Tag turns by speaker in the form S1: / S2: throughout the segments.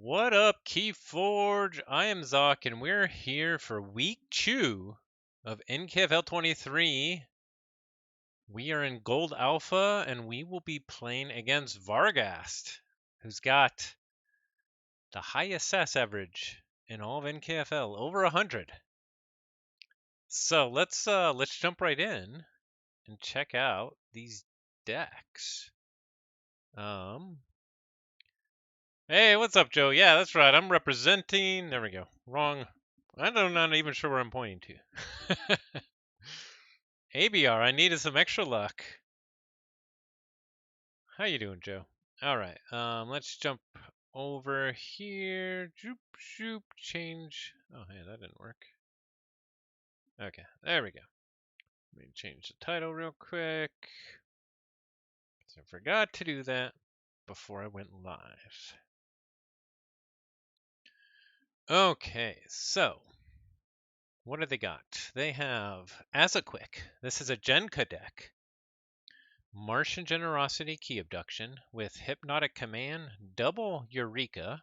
S1: What up, Keyforge? I am xoque, and we're here for week 2 of NKFL 23. We are in Gold Alpha, and we will be playing against Varghast, who's got the highest SAS average in all of NKFL, over 100. So let's jump right in and check out these decks. Hey, what's up, Joe? Yeah, that's right. I'm representing. There we go. Wrong. I'm not even sure where I'm pointing to. ABR, I needed some extra luck. How you doing, Joe? All right. Let's jump over here. Joop, joop, change. Oh, hey, that didn't work. Okay, there we go. Let me change the title real quick. I forgot to do that before I went live. Okay, so what do they got? They have xoque. This is a Genka deck. Martian Generosity Key Abduction with Hypnotic Command, Double Eureka,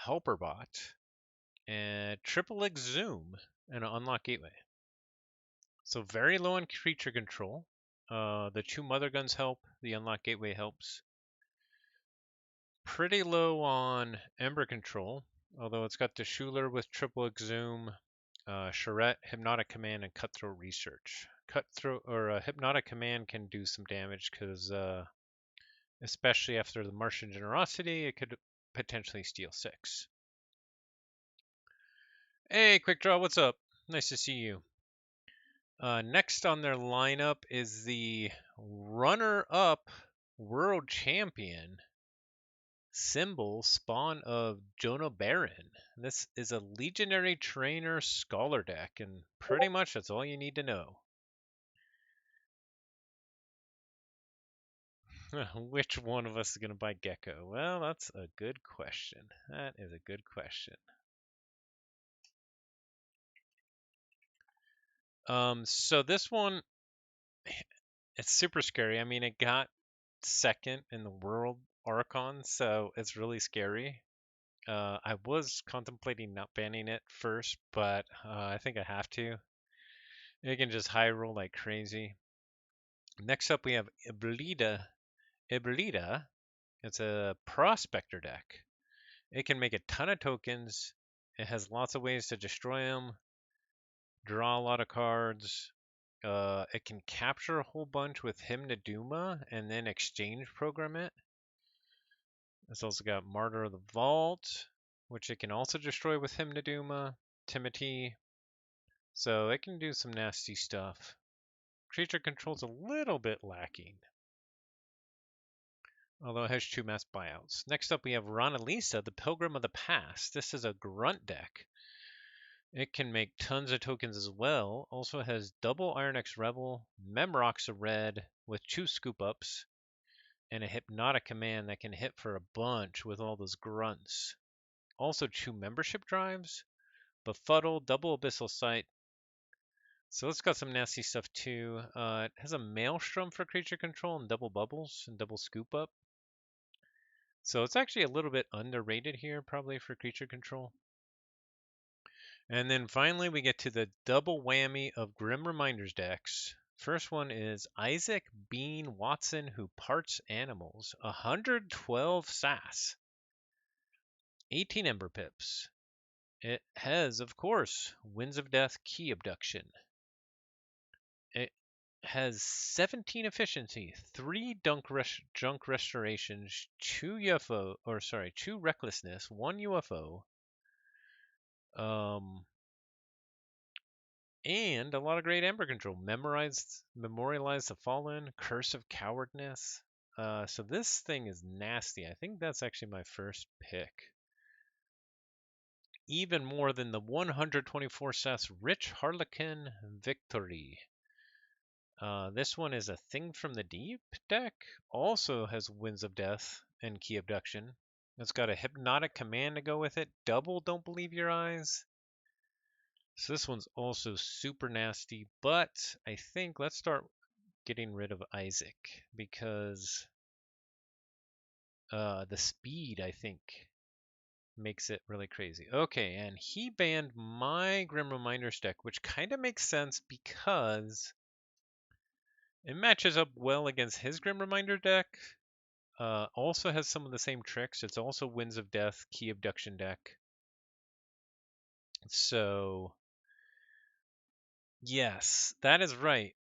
S1: Helperbot, and Triple Exhume, and an Unlock Gateway. So very low on creature control. The 2 Mother Guns help. The Unlock Gateway helps. Pretty low on Ember control, although it's got the Schuler with Triple Exhume, Charette, Hypnotic Command, and Cutthroat Research. Cutthroat or Hypnotic Command can do some damage because, especially after the Martian Generosity, it could potentially steal 6. Hey, Quick Draw, what's up? Nice to see you. Next on their lineup is the runner-up world champion symbol spawn of Jonah Baron. This is a Legionary Trainer Scholar deck, and pretty much that's all you need to know. Which one of us is going to buy Gecko? Well, that's a good question. That is a good question. So this one, it's super scary. I mean, it got second in the world Archon, so it's really scary. I was contemplating not banning it first, but I think I have to. It can just high roll like crazy. Next up, we have Iblida. Iblida, it's a prospector deck. It can make a ton of tokens. It has lots of ways to destroy them, draw a lot of cards. It can capture a whole bunch with Hymn to Duma and then exchange program it. It's also got Martyr of the Vault, which it can also destroy with Hymn to Duma, Timothy. So it can do some nasty stuff. Creature control's a little bit lacking, although it has 2 mass buyouts. Next up, we have Ronalisa, the Pilgrim of the Past. This is a grunt deck. It can make tons of tokens as well. Also has double Iron X Rebel, Memrox of Red with 2 scoop ups, and a Hypnotic Command that can hit for a bunch with all those grunts. Also 2 membership drives, Befuddle, double Abyssal Sight. So it's got some nasty stuff too. It has a Maelstrom for creature control and double bubbles and double scoop up. So it's actually a little bit underrated here, probably for creature control. And then finally, we get to the double whammy of Grim Reminders decks. First one is Isaac Bean Watson, who parts animals. 112 SAS. 18 Ember Pips. It has, of course, Winds of Death Key Abduction. It has 17 efficiency, 3 junk restorations, 2 recklessness, 1 UFO. And a lot of great Ember control. Memorialize the Fallen, Curse of Cowardness. So this thing is nasty. I think that's actually my first pick. Even more than the 124 SAS Rich Harlequin Victory. This one is a Thing from the Deep deck. Also has Winds of Death and Key Abduction. It's got a Hypnotic Command to go with it. Double Don't Believe Your Eyes. So this one's also super nasty, but I think let's start getting rid of Isaac because the speed, I think, makes it really crazy. Okay, and he banned my Grim Reminders deck, which kind of makes sense because it matches up well against his Grim Reminder deck. Also has some of the same tricks. It's also Winds of Death, Key Abduction deck. So, yes, that is right.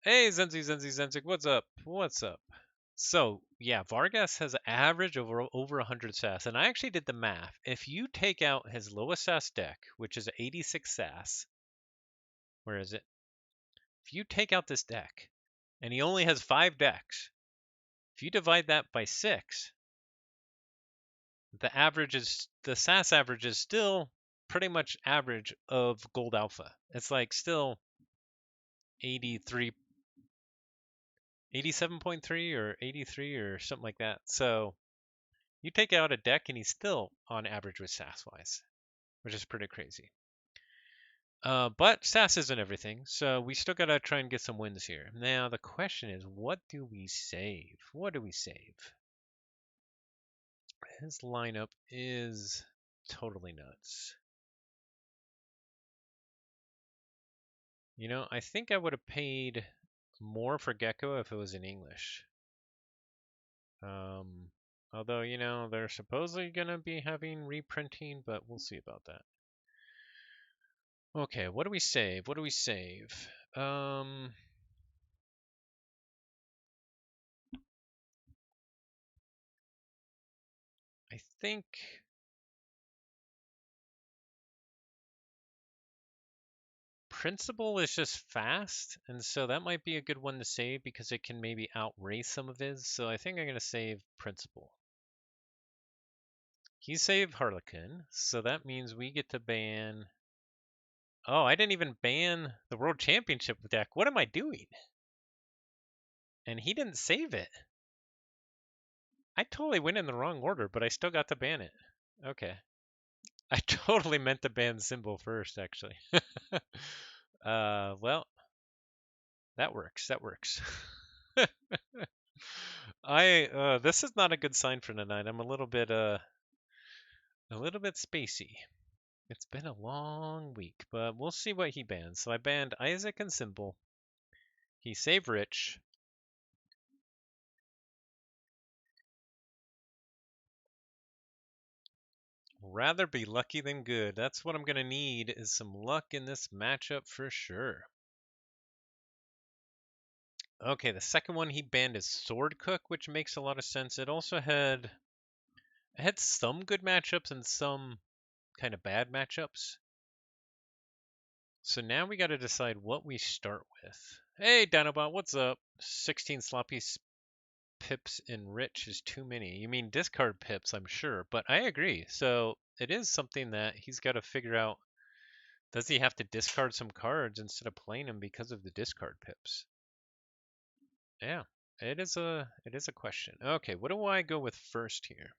S1: Hey, Zenzi, what's up? What's up? So, yeah, Vargas has an average over 100 SAS, and I actually did the math. If you take out his lowest SAS deck, which is 86 SAS, where is it? If you take out this deck, and he only has 5 decks, if you divide that by 6, the SAS average is still pretty much average of Gold Alpha. It's like still 83, 87.3 or 83 or something like that. So you take out a deck and he's still on average with SAS wise, which is pretty crazy. But SAS isn't everything, so we still gotta try and get some wins here. Now the question is, what do we save? What do we save? His lineup is totally nuts. You know, I think I would have paid more for Gecko if it was in English. Although, you know, they're supposedly going to be having reprinting, but we'll see about that. Okay, what do we save? What do we save? I think Principal is just fast, and so that might be a good one to save because it can maybe outrace some of his. So I think I'm going to save Principal. He saved Harlequin, so that means we get to ban. Oh, I didn't even ban the World Championship deck. What am I doing? And he didn't save it. I totally went in the wrong order, but I still got to ban it. Okay. I totally meant to ban Symbol first, actually. Well, that works. That works. This is not a good sign for tonight. I'm a little bit spacey. It's been a long week, but we'll see what he bans. So I banned Isaac and Symbol. He saved Rich. Rather be lucky than good. That's what I'm gonna need is some luck in this matchup for sure. Okay, the second one he banned is Sword Cook, which makes a lot of sense. It also had some good matchups and some kind of bad matchups. So now we got to decide what we start with. Hey, Dinobot, what's up? 16 sloppy pips in Rich is too many. You mean discard pips, I'm sure, but I agree. So it is something that he's got to figure out. Does he have to discard some cards instead of playing them because of the discard pips? Yeah, it is a question. Okay, what do I go with first here?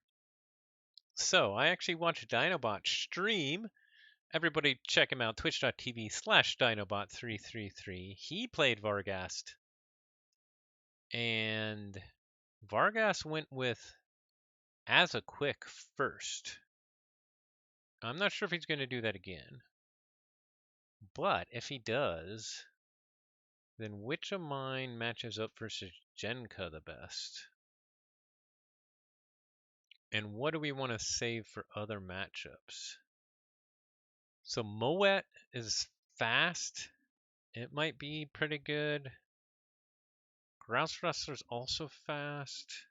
S1: So I actually watched Dinobot stream. Everybody check him out, twitch.tv/Dinobot333. He played Varghast. And Varghast went with as a quick first. I'm not sure if he's going to do that again. But if he does, then which of mine matches up versus Genka the best? And what do we want to save for other matchups? So Moet is fast. It might be pretty good. Grouse Wrestler's also fast.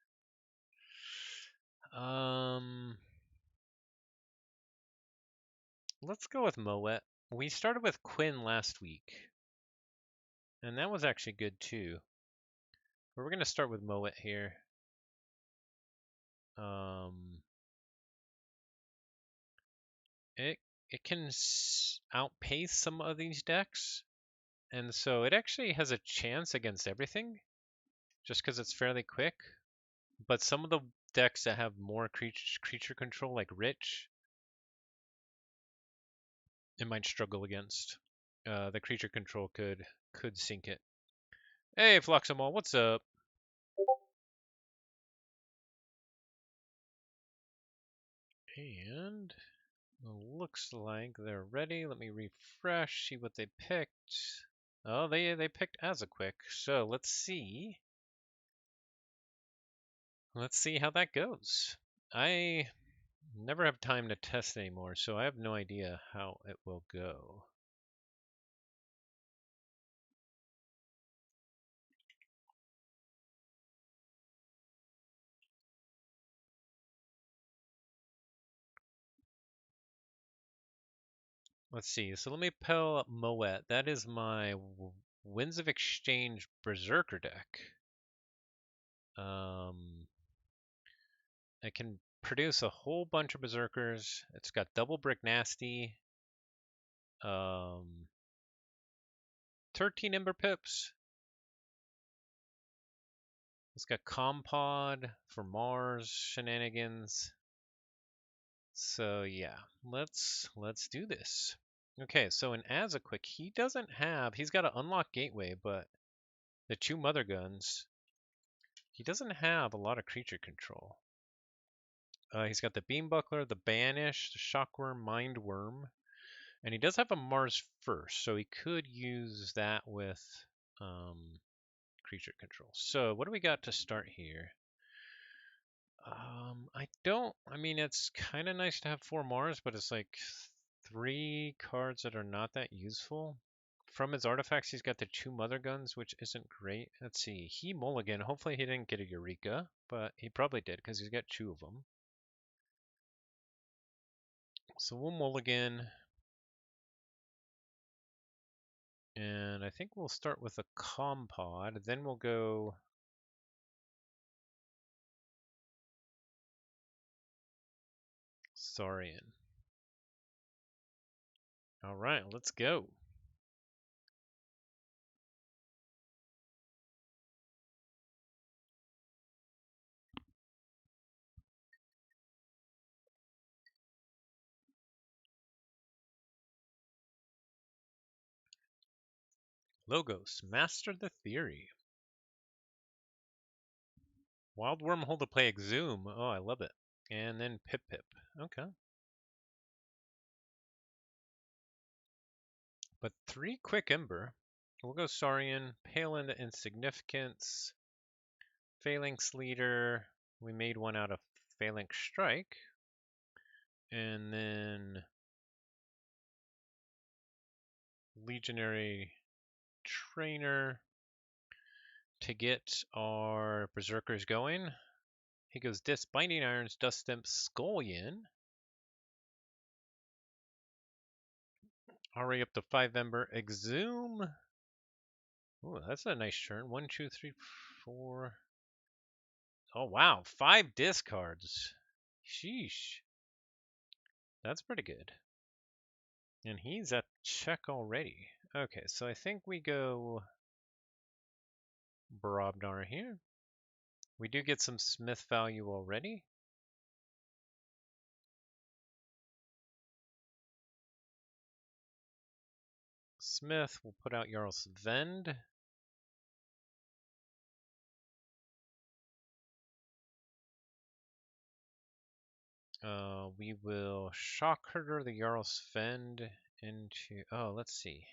S1: Let's go with Moet. We started with Quinn last week, and that was actually good too. But we're gonna start with Moet here. It can outpace some of these decks, and so it actually has a chance against everything, just because it's fairly quick. But some of the decks that have more creature control, like Rich, it might struggle against. The creature control could sink it. Hey, Fluximal, what's up? And looks like they're ready. Let me refresh, see what they picked. Oh, they picked xoque. So let's see. Let's see how that goes. I never have time to test anymore, so I have no idea how it will go. Let's see. So let me pull up Moet. That is my Winds of Exchange Berserker deck. It can produce a whole bunch of Berserkers. It's got double Brick Nasty, 13 Ember Pips. It's got Compod for Mars shenanigans. So yeah, let's do this. Okay, so in xoque, he doesn't have. He's got an unlock gateway, but the two Mother Guns. He doesn't have a lot of creature control. He's got the Beam Buckler, the Banish, the Shockworm, Mindworm, and he does have a Mars First, so he could use that with creature control. So what do we got to start here? I don't. I mean, it's kind of nice to have 4 Mars, but it's like 3 cards that are not that useful. From his artifacts, he's got the 2 Mother Guns, which isn't great. Let's see. He mulligan. Hopefully he didn't get a Eureka, but he probably did because he's got 2 of them. So we'll mulligan. And I think we'll start with a Compod. Then we'll go Saurian. All right, let's go. Logos, master the theory. Wild Wormhole to play Exhume. Oh, I love it. And then Pip Pip. Okay. But 3 Quick Ember. We'll go Saurian, Pale into Insignificance, Phalanx Leader. We made one out of Phalanx Strike. And then Legionary Trainer to get our Berserkers going. He goes Disc, Binding Irons, Dust Imp, Scullion. Already up to 5 Ember, Exhume. Ooh, that's a nice turn. 1, 2, 3, 4. Oh, wow. 5 discards. Sheesh. That's pretty good. And he's at check already. Okay, so I think we go Brobnar here. We do get some Smith value already. Smith, we'll put out Jarl's Vend. We will Shock Herder the Jarl's Vend into... Oh, let's see.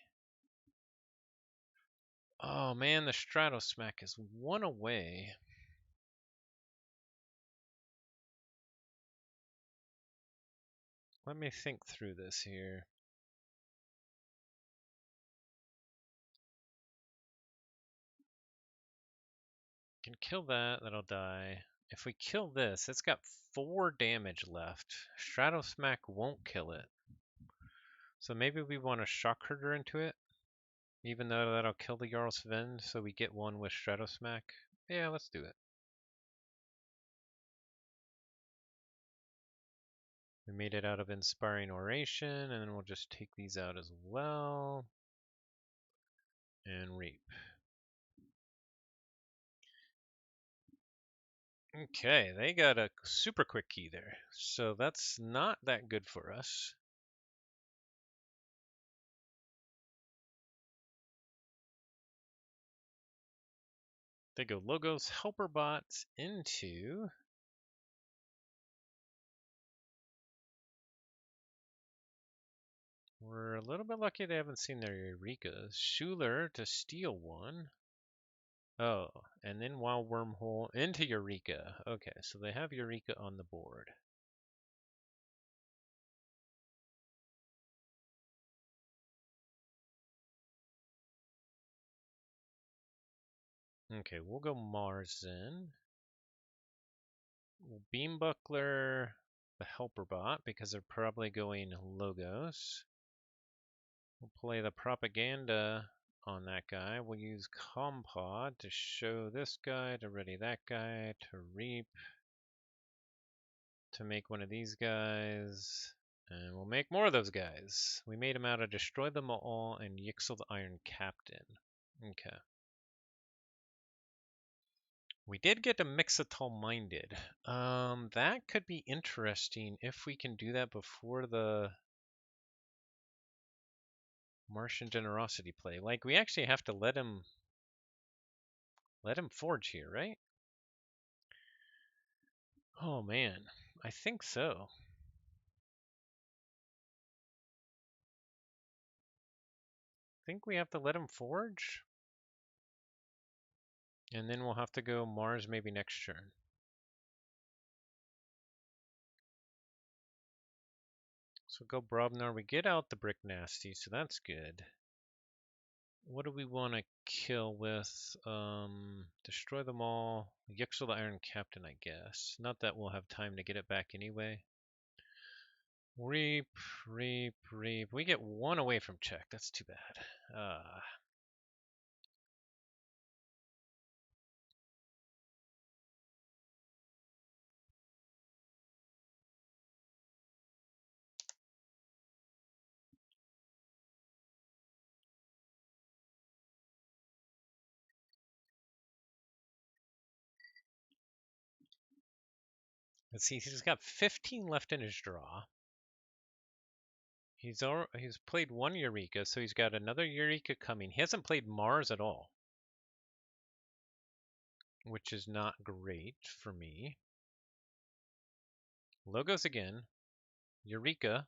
S1: Oh man, the Stratosmack is 1 away. Let me think through this here. Can kill that, that'll die. If we kill this, it's got 4 damage left. Stratosmack won't kill it. So maybe we want to Shock Herder into it, even though that'll kill the Jarl's Vend, so we get one with Stratosmack. Yeah, let's do it. We made it out of Inspiring Oration, and then we'll just take these out as well. And Reap. Okay, they got a super quick key there, so that's not that good for us. They go Logos helper bots into we're a little bit lucky they haven't seen their Eureka's. Schuler to steal one. Oh, and then Wild Wormhole into Eureka. Okay, so they have Eureka on the board. Okay, we'll go Mars then. We'll Beam Buckler the Helper Bot because they're probably going Logos. We'll play the Propaganda on that guy. We'll use Compod to show this guy, to ready that guy, to reap, to make one of these guys, and we'll make more of those guys. We made them out of Destroy Them All and Yixel the Iron Captain. Okay. We did get a Mixatol Minded. That could be interesting if we can do that before the Martian Generosity play. Like, we actually have to let him forge here, right? Oh man, I think so. I think we have to let him forge. And then we'll have to go Mars maybe next turn. So go Brobnar. We get out the Brick Nasty, so that's good. What do we want to kill with? Destroy them all. Yixel the Iron Captain, I guess. Not that we'll have time to get it back anyway. Reap, reap, reap. We get one away from check. That's too bad. Let's see. He's got 15 left in his draw. He's played one Eureka, so he's got another Eureka coming. He hasn't played Mars at all, which is not great for me. Logos again. Eureka.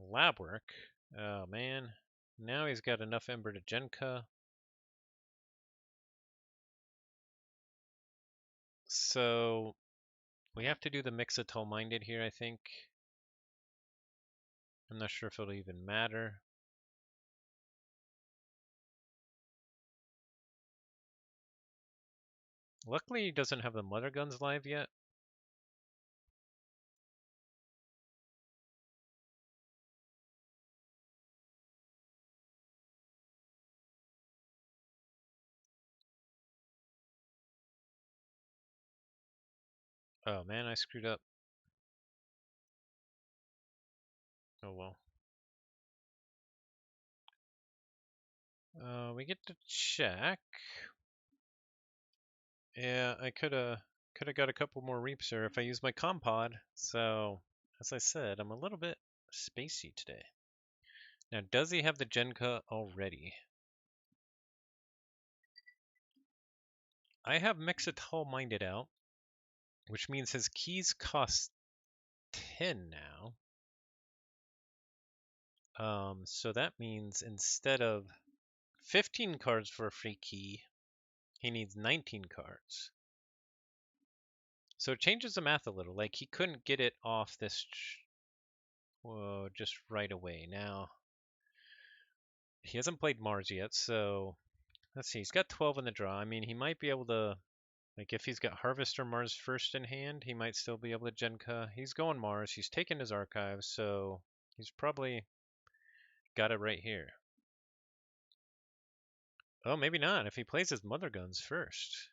S1: Lab work. Oh man. Now he's got enough Ember to Genka. So we have to do the Mixatol Minded here, I think. I'm not sure if it'll even matter. Luckily, he doesn't have the Mother Guns live yet. Oh man, I screwed up. Oh well. We get to check. Yeah, I coulda got a couple more reaps there if I used my Compod. So, as I said, I'm a little bit spacey today. Now, does he have the Genka already? I have Mixatol Minded out, which means his keys cost 10 now. So that means instead of 15 cards for a free key, he needs 19 cards. So it changes the math a little. Like, he couldn't get it off this just right away. Now, he hasn't played Mars yet, so let's see. He's got 12 in the draw. I mean, he might be able to, like, if he's got Harvester Mars first in hand, he might still be able to Genka. He's going Mars. He's taken his archives, so he's probably got it right here. Oh, maybe not. If he plays his Mother Guns first.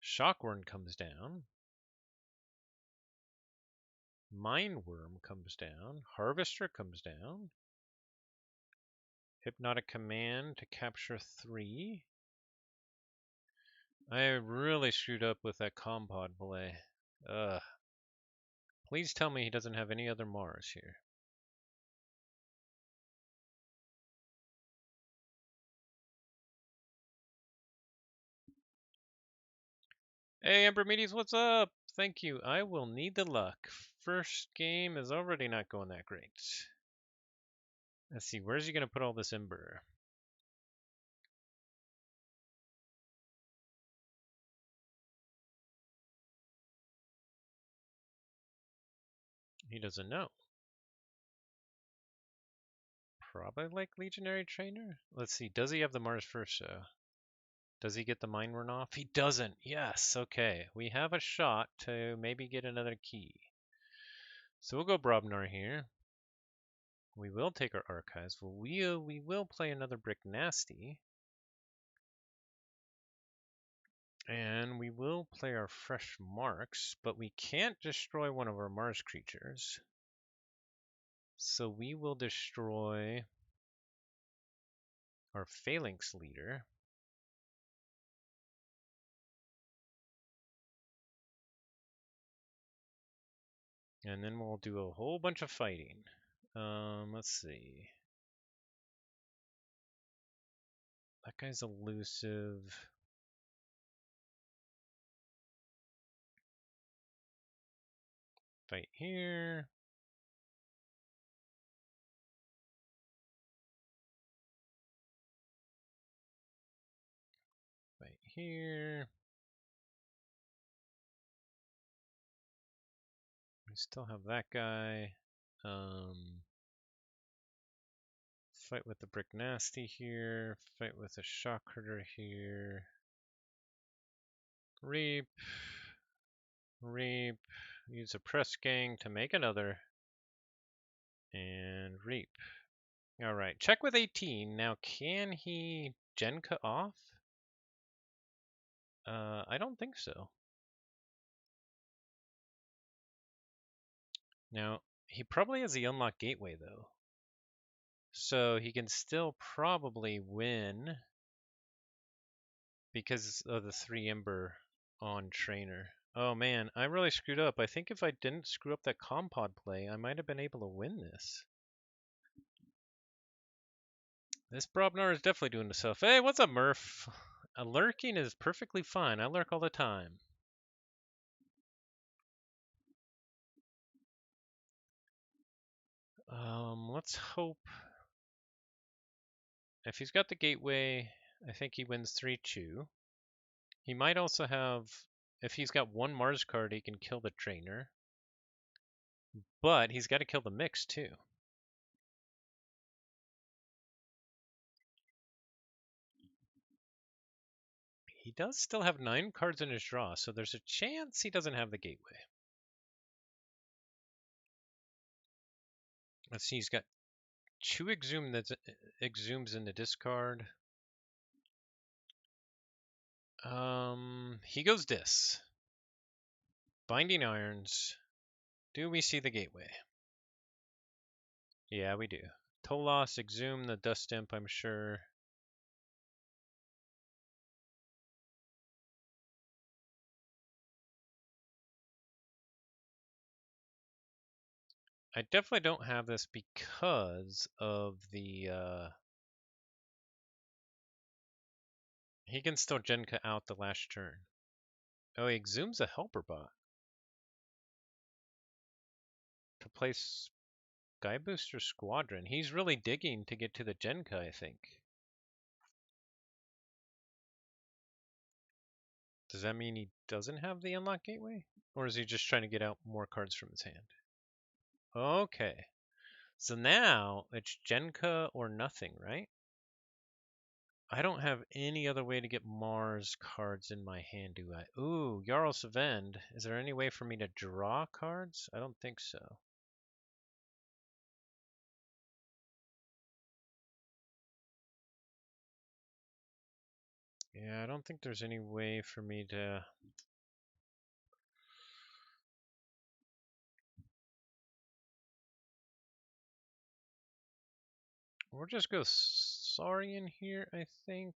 S1: Shockworm comes down. Mindworm comes down. Harvester comes down. Hypnotic Command to capture 3. I really screwed up with that Compod play. Ugh. Please tell me he doesn't have any other Mars here. Hey, Ambermedes, what's up? Thank you. I will need the luck. First game is already not going that great. Let's see, where's he going to put all this Ember? He doesn't know. Probably like Legionary Trainer? Let's see, does he have the Mars first? Does he get the Mine Run off? He doesn't. Yes, okay. We have a shot to maybe get another key. So we'll go Brobnar here. We will take our Archives. We will play another Brick Nasty. And we will play our Fresh Marks, but we can't destroy one of our Mars creatures. So we will destroy our Phalanx Leader. And then we'll do a whole bunch of fighting. Let's see. That guy's elusive. Fight here. Fight here. We still have that guy. Fight with the Brick Nasty here. Fight with the Shock Herder here. Reap. Reap. Use a Press Gang to make another. And Reap. Alright, check with 18. Now, can he Genka off? I don't think so. Now, he probably has the Unlock Gateway, though. So he can still probably win because of the 3 Ember on Trainer. Oh man, I really screwed up. I think if I didn't screw up that Compod play, I might have been able to win this. This Brobnar is definitely doing stuff. Hey, what's up, Murph? Lurking is perfectly fine. I lurk all the time. Let's hope. If he's got the gateway, I think he wins 3-2. He might also have, if he's got one Mars card, he can kill the trainer. But he's got to kill the mix too. He does still have 9 cards in his draw, so there's a chance he doesn't have the gateway. Let's see, he's got 2 Exhume that exhumes in the discard. He goes this. Binding Irons. Do we see the gateway? Yeah, we do. Tolos, Exhume the Dust Imp, I'm sure. I definitely don't have this because of the, he can still Genka out the last turn. Oh, he exhumes a Helper Bot. To play Sky Booster Squadron. He's really digging to get to the Genka, I think. Does that mean he doesn't have the Unlock Gateway? Or is he just trying to get out more cards from his hand? Okay. So now it's Genka or nothing, right? I don't have any other way to get Mars cards in my hand, do I? Ooh, Jarl Savend. Is there any way for me to draw cards? I don't think so. Yeah, I don't think there's any way for me to... We'll just go Saurian here, I think.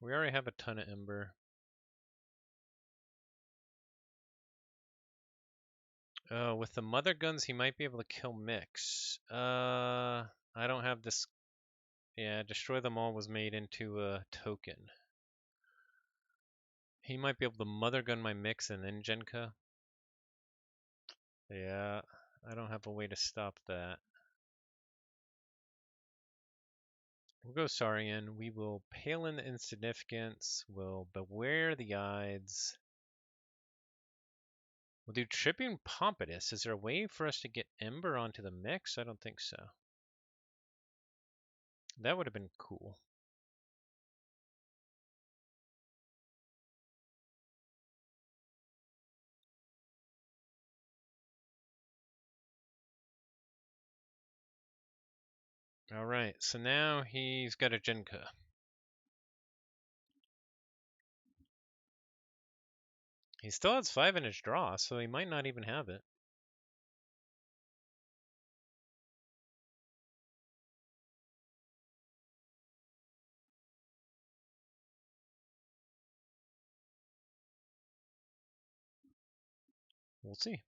S1: We already have a ton of Ember. With the Mother Guns, he might be able to kill Mix. I don't have this Yeah, destroy them all was made into a token. He might be able to mother gun my mix and then Genka. Yeah, I don't have a way to stop that. We'll go Saurian. We will pale in the insignificance. We'll beware the Ides. We'll do Tripping Pompatus. Is there a way for us to get Ember onto the mix? I don't think so. That would have been cool. Alright, so now he's got a Genka. He still has 5 in his draw, so he might not even have it. We'll see.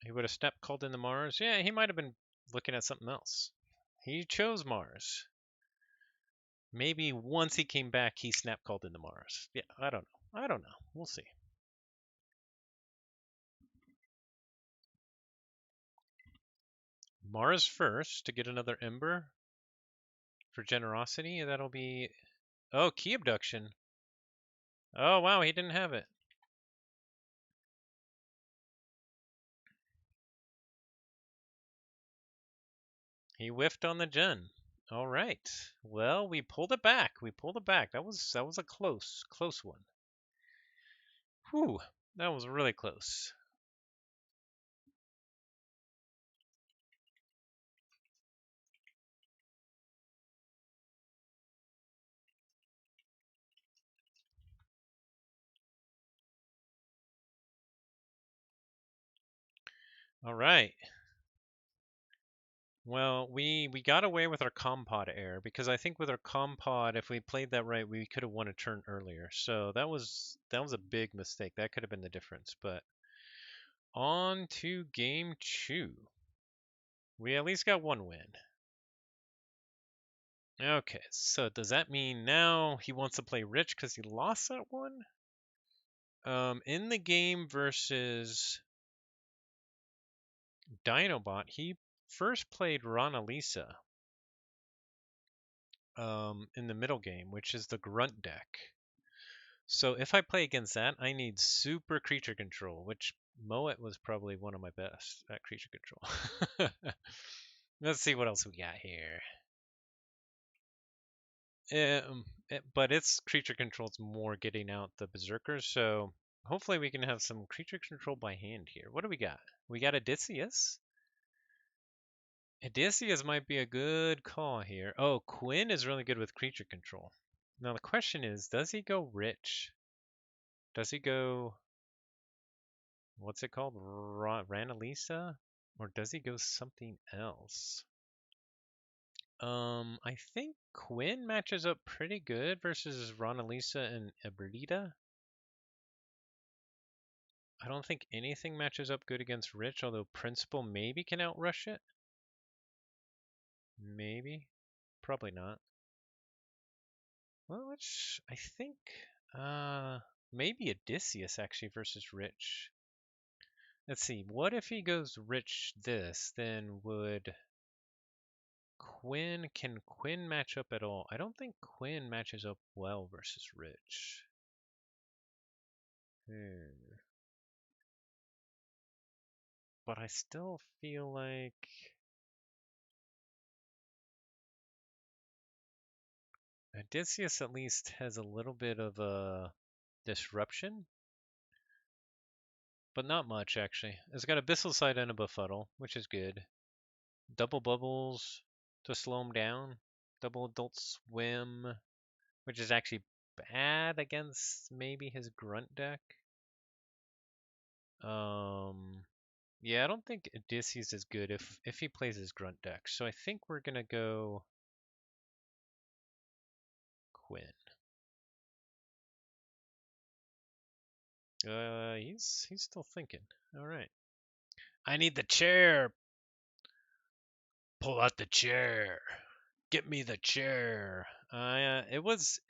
S1: He would have snap called into Mars. Yeah, he might have been looking at something else. He chose Mars. Maybe once he came back, he snap called into Mars. Yeah, I don't know. I don't know. We'll see. Mars first to get another Ember for generosity. That'll be... Oh, key abduction. Oh, wow, he didn't have it. He whiffed on the gen. All right. Well, we pulled it back. We pulled it back. That was a close one. Whew. That was really close. All right. Well, we got away with our compod error because I think with our compod, if we played that right, we could have won a turn earlier. So that was a big mistake. That could have been the difference. But on to game 2. We at least got one win. Okay, so does that mean now he wants to play Rich because he lost that one? In the game versus Dinobot, he first played Ronalisa in the middle game, which is the grunt deck. So if I play against that, I need super creature control, which Moet was probably one of my best at creature control. Let's see what else we got here. But its creature control is more getting out the berserkers, so hopefully we can have some creature control by hand here. What do we got? We got Odysseus. Odysseus might be a good call here. Oh, Quinn is really good with creature control. Now the question is, does he go rich? Does he go, what's it called? Ranalisa? Or does he go something else? I think Quinn matches up pretty good versus Ronalisa and Ebrita. I don't think anything matches up good against Rich, although Principal maybe can outrush it. Maybe. Probably not. Well, which I think maybe Odysseus actually versus Rich. Let's see. What if he goes Rich this? Then would can Quinn match up at all? I don't think Quinn matches up well versus Rich. But I still feel like Odysseus at least has a little bit of a disruption, but not much actually. It's got Abyssal Side and a Befuddle, which is good. Double Bubbles to slow him down. Double Adult Swim, which is actually bad against maybe his Grunt deck. Yeah, I don't think Odysseus is good if he plays his Grunt deck. So I think we're gonna go Quinn. He's still thinking. All right. I need the chair. Pull out the chair. Get me the chair. It was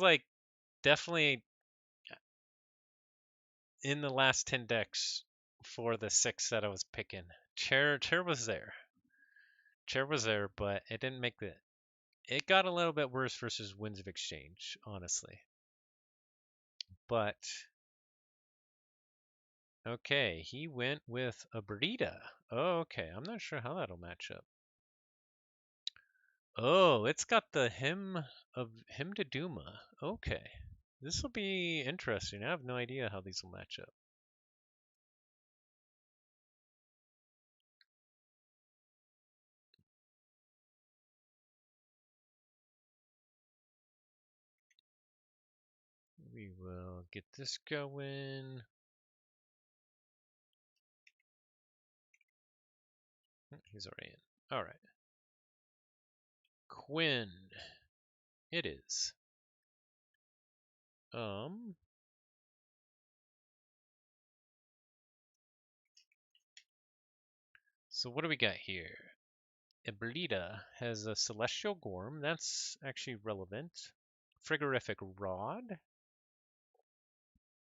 S1: like definitely in the last 10 decks for the 6 that I was picking. Chair was there. Chair was there, but it didn't make the. It got a little bit worse versus Winds of Exchange, honestly. But okay, he went with a Brita. Oh, okay, I'm not sure how that'll match up. Oh, it's got the hymn to Duma. Okay, this will be interesting. I have no idea how these will match up. We will get this going. He's already in. All right. Quinn. It is. Um. So what do we got here? Eblita has a Celestial Gorm. That's actually relevant. Frigorific Rod.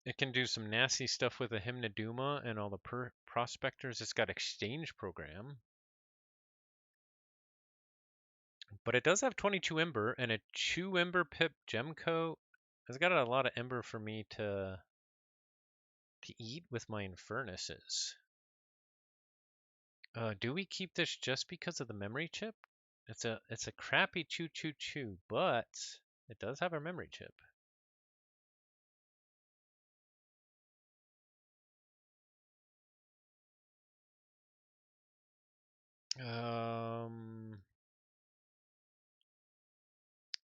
S1: It can do some nasty stuff with a Hymnoduma and all the prospectors. It's got Exchange Program. But it does have 22 Ember and a 2 Ember Pip Gem Coat. It's got a lot of Ember for me to eat with my Infernuses. Do we keep this just because of the memory chip? It's a crappy choo, but it does have a memory chip.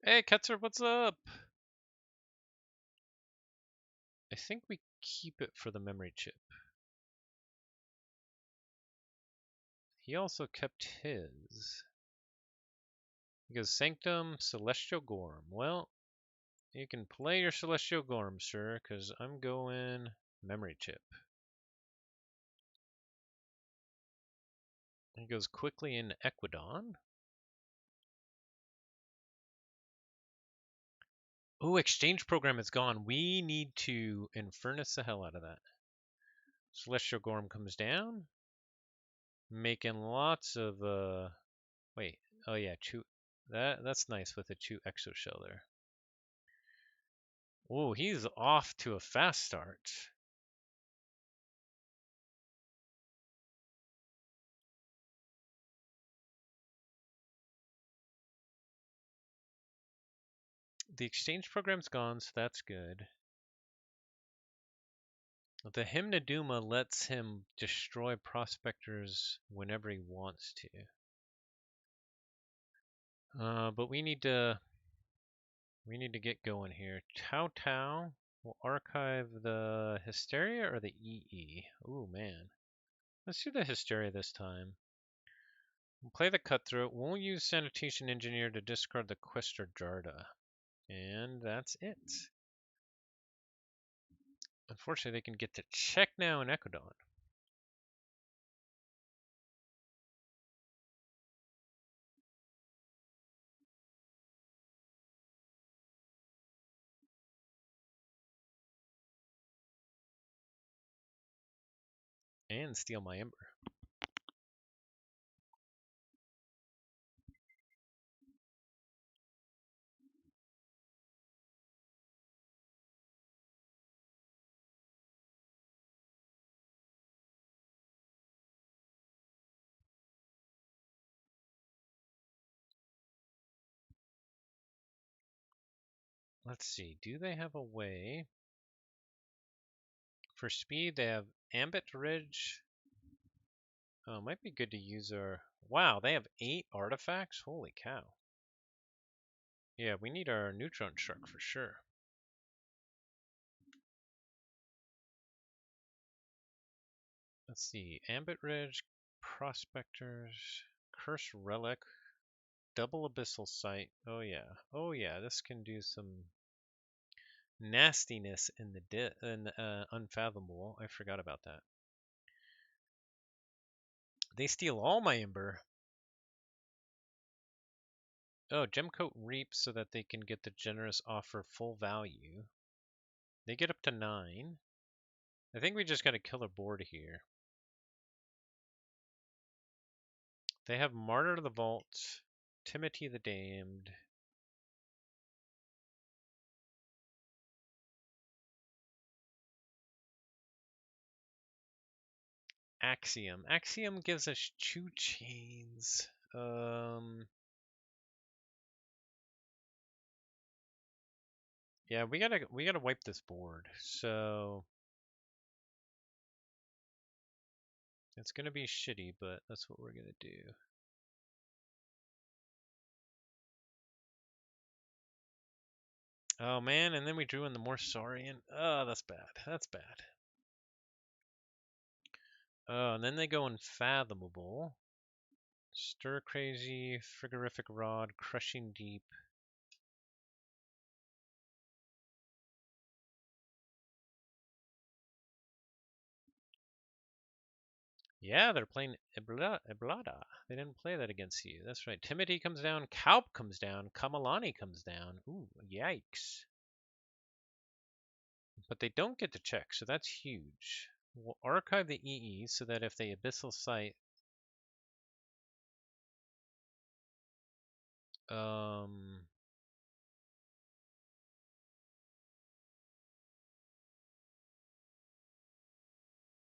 S1: Hey Ketzer, what's up? I think we keep it for the memory chip. He also kept his. He goes Sanctum, Celestial Gorm. Well, you can play your Celestial Gorm, sir, because I'm going memory chip. He goes quickly in Equidon. Oh, exchange program is gone. We need to Infernus the hell out of that. Celestial Gorm comes down, making lots of wait. Oh yeah, Chew. That's nice with a Chew Exo Shell there. Oh, he's off to a fast start. The exchange program's gone, so that's good. The Hymnoduma lets him destroy prospectors whenever he wants to. But we need to get going here. Tau Tau will archive the Hysteria or the EE. Ooh man, let's do the Hysteria this time. We'll play the Cutthroat. We'll use Sanitation Engineer to discard the Questor Jarda, and that's it. Unfortunately, they can get to check now in Ecodon. And steal my Ember. Let's see, do they have a way? For speed, they have Ambit Ridge. Oh, it might be good to use our... Wow, they have 8 artifacts? Holy cow. Yeah, we need our Neutron Shark for sure. Let's see, Ambit Ridge, Prospectors, Curse Relic, Double Abyssal Sight. Oh yeah, this can do some nastiness in the Unfathomable. I forgot about that. They steal all my Ember. Oh, Gemcoat reaps so that they can get the generous offer full value. They get up to 9. I think we just gotta kill a board here. They have Martyr of the Vault, Timothy the Damned. Axiom. Axiom gives us 2 chains. Yeah, we gotta wipe this board. So it's gonna be shitty, but that's what we're gonna do. Oh man, and then we drew in the Morsarian. Oh, that's bad. That's bad. Oh, and then they go Unfathomable. Stir Crazy, Frigorific Rod, Crushing Deep. Yeah, they're playing Iblada. They didn't play that against you. That's right. Timothy comes down, Kalp comes down, Kamalani comes down. Ooh, yikes. But they don't get to check, so that's huge. We'll archive the EE so that if they Abyssal Sight,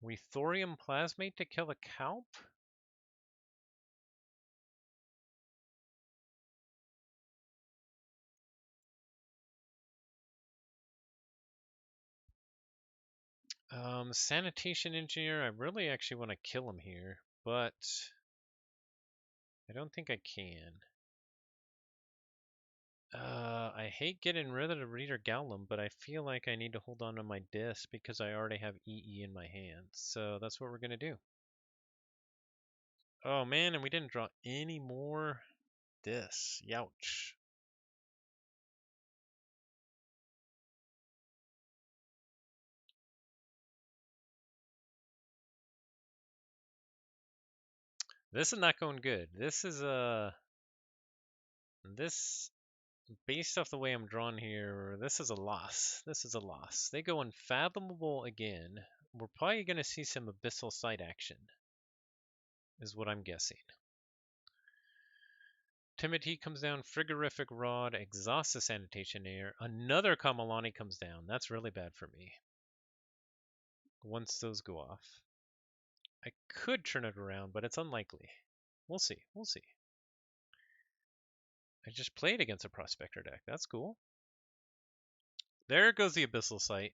S1: we Thorium Plasmate to kill a Kalp? Sanitation Engineer, I really actually want to kill him here, but I don't think I can. I hate getting rid of the Reader Gallum, but I feel like I need to hold on to my disc because I already have EE in my hand. So that's what we're gonna do. Oh man, and we didn't draw any more discs. Youch. This is not going good. This is this based off the way I'm drawn here, this is a loss. This is a loss. They go Unfathomable again. We're probably gonna see some Abyssal Sight action, is what I'm guessing. Timothy comes down, Frigorific Rod, exhausts the Sanitation Air. Another Kamalani comes down. That's really bad for me. Once those go off. I could turn it around, but it's unlikely. We'll see. We'll see. I just played against a Prospector deck. That's cool. There goes the Abyssal Sight.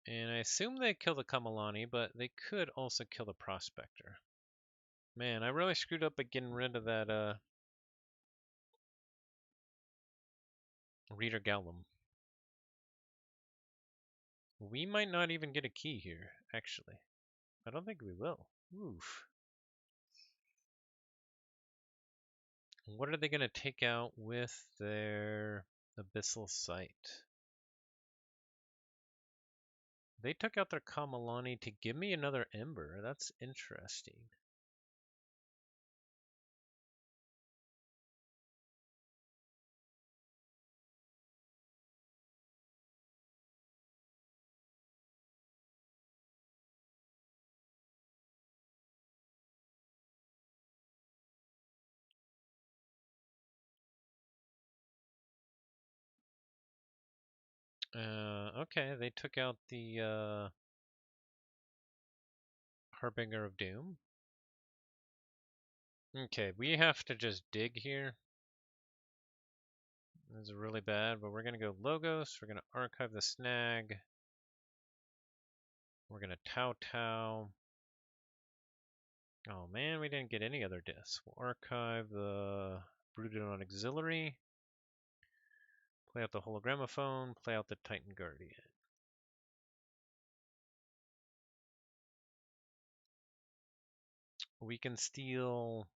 S1: And I assume they kill the Kamalani, but they could also kill the Prospector. Man, I really screwed up by getting rid of that Reader Gallum. We might not even get a key here, actually. I don't think we will. Oof. What are they going to take out with their Abyssal Sight? They took out their Kamalani to give me another Ember. That's interesting. Okay, they took out the Harbinger of Doom. Okay, we have to just dig here. This is really bad, but we're going to go Logos. We're going to archive the Snag. We're going to Tau. Oh man, we didn't get any other discs. We'll archive the Brooded on Auxiliary. Play out the Hologramophone. Play out the Titan Guardian. We can steal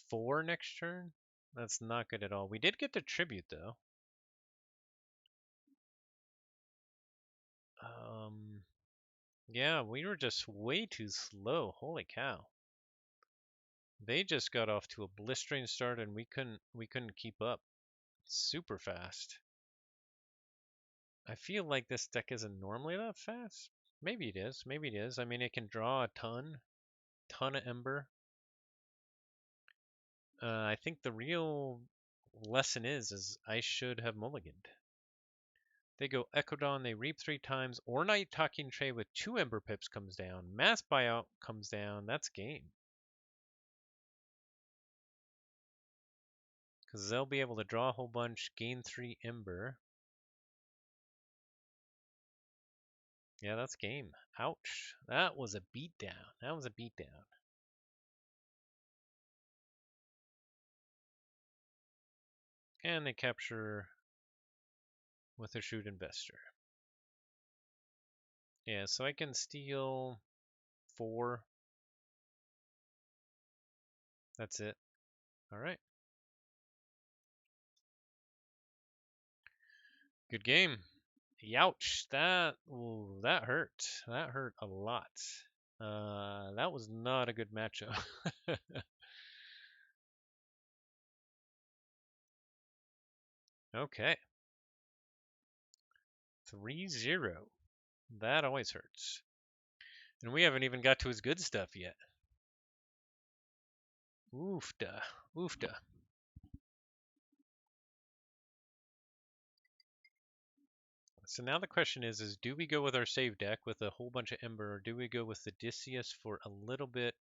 S1: 4 next turn. That's not good at all. We did get the tribute though. Yeah, we were just way too slow. Holy cow. They just got off to a blistering start and we couldn't keep up. Super fast. I feel like this deck isn't normally that fast. Maybe it is. Maybe it is. I mean, it can draw a ton of Ember. I think the real lesson is I should have mulliganed. They go Ecodon, they reap 3 times. Ornate Talking Tray with 2 Ember Pips comes down. Mass Buyout comes down. That's game. Because they'll be able to draw a whole bunch, gain 3 Ember. Yeah, that's game. Ouch. That was a beatdown. That was a beatdown. And they capture with a Shrewd Investor. Yeah, so I can steal 4. That's it. All right. Good game. Youch. That hurt. That hurt a lot. That was not a good matchup. Okay. 3-0. That always hurts. And we haven't even got to his good stuff yet. Oofda. Oofda. So now the question is do we go with our save deck with a whole bunch of Ember, or do we go with Odysseus for a little bit?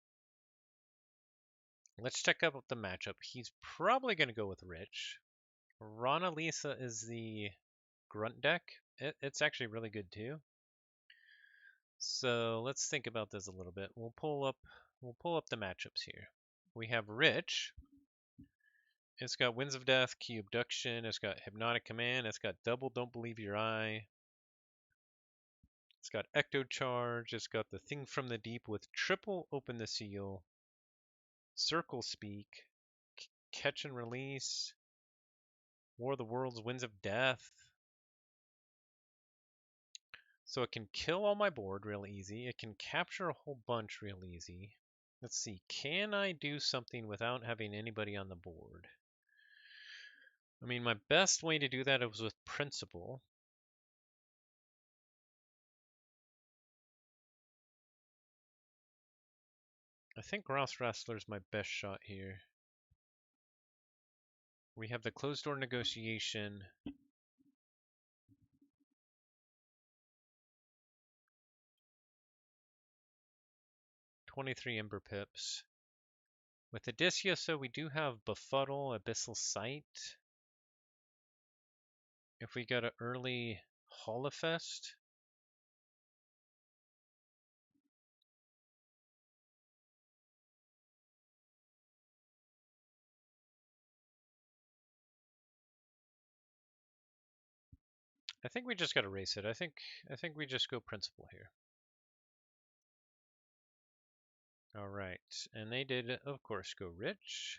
S1: Let's check out the matchup. He's probably going to go with Rich. Rana Lisa is the grunt deck. It's actually really good too. So let's think about this a little bit. We'll pull up the matchups here. We have Rich. It's got Winds of Death, Key Abduction, it's got Hypnotic Command, it's got Double Don't Believe Your Eye. It's got Ecto Charge, it's got the Thing from the Deep with triple Open the Seal, Circle Speak, Catch and Release, War of the Worlds, Winds of Death. So it can kill all my board real easy. It can capture a whole bunch real easy. Let's see, can I do something without having anybody on the board? I mean, my best way to do that was with Principle. I think Ross Wrestler's my best shot here. We have the closed door negotiation. $23 Ember Pips. With Odysseus, so we do have Befuddle, Abyssal Sight. If we got an early Holofest. I think we just gotta race it. I think we just go Principle here. Alright, and they did, of course, go Rich.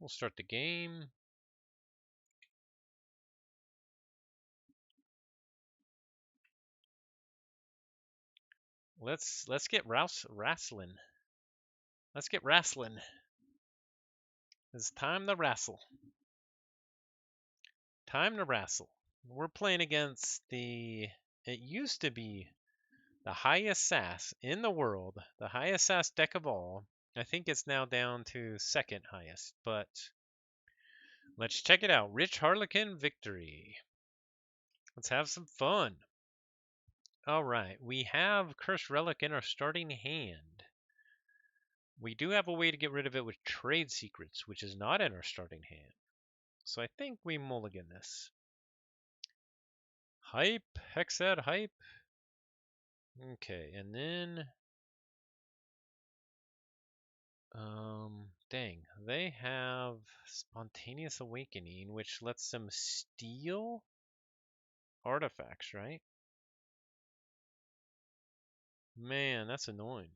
S1: We'll start the game. Let's get wrestling. Let's get wrestling. It's time to wrestle. Time to wrestle. We're playing against it used to be the highest SAS in the world, the highest SAS deck of all. I think it's now down to second highest, but let's check it out. Rich Harlequin victory. Let's have some fun. All right, we have Cursed Relic in our starting hand. We do have a way to get rid of it with Trade Secrets, which is not in our starting hand. So I think we mulligan this. Hype, Hexad Hype. Okay, and then dang, they have Spontaneous Awakening, which lets them steal artifacts, right? Man, that's annoying.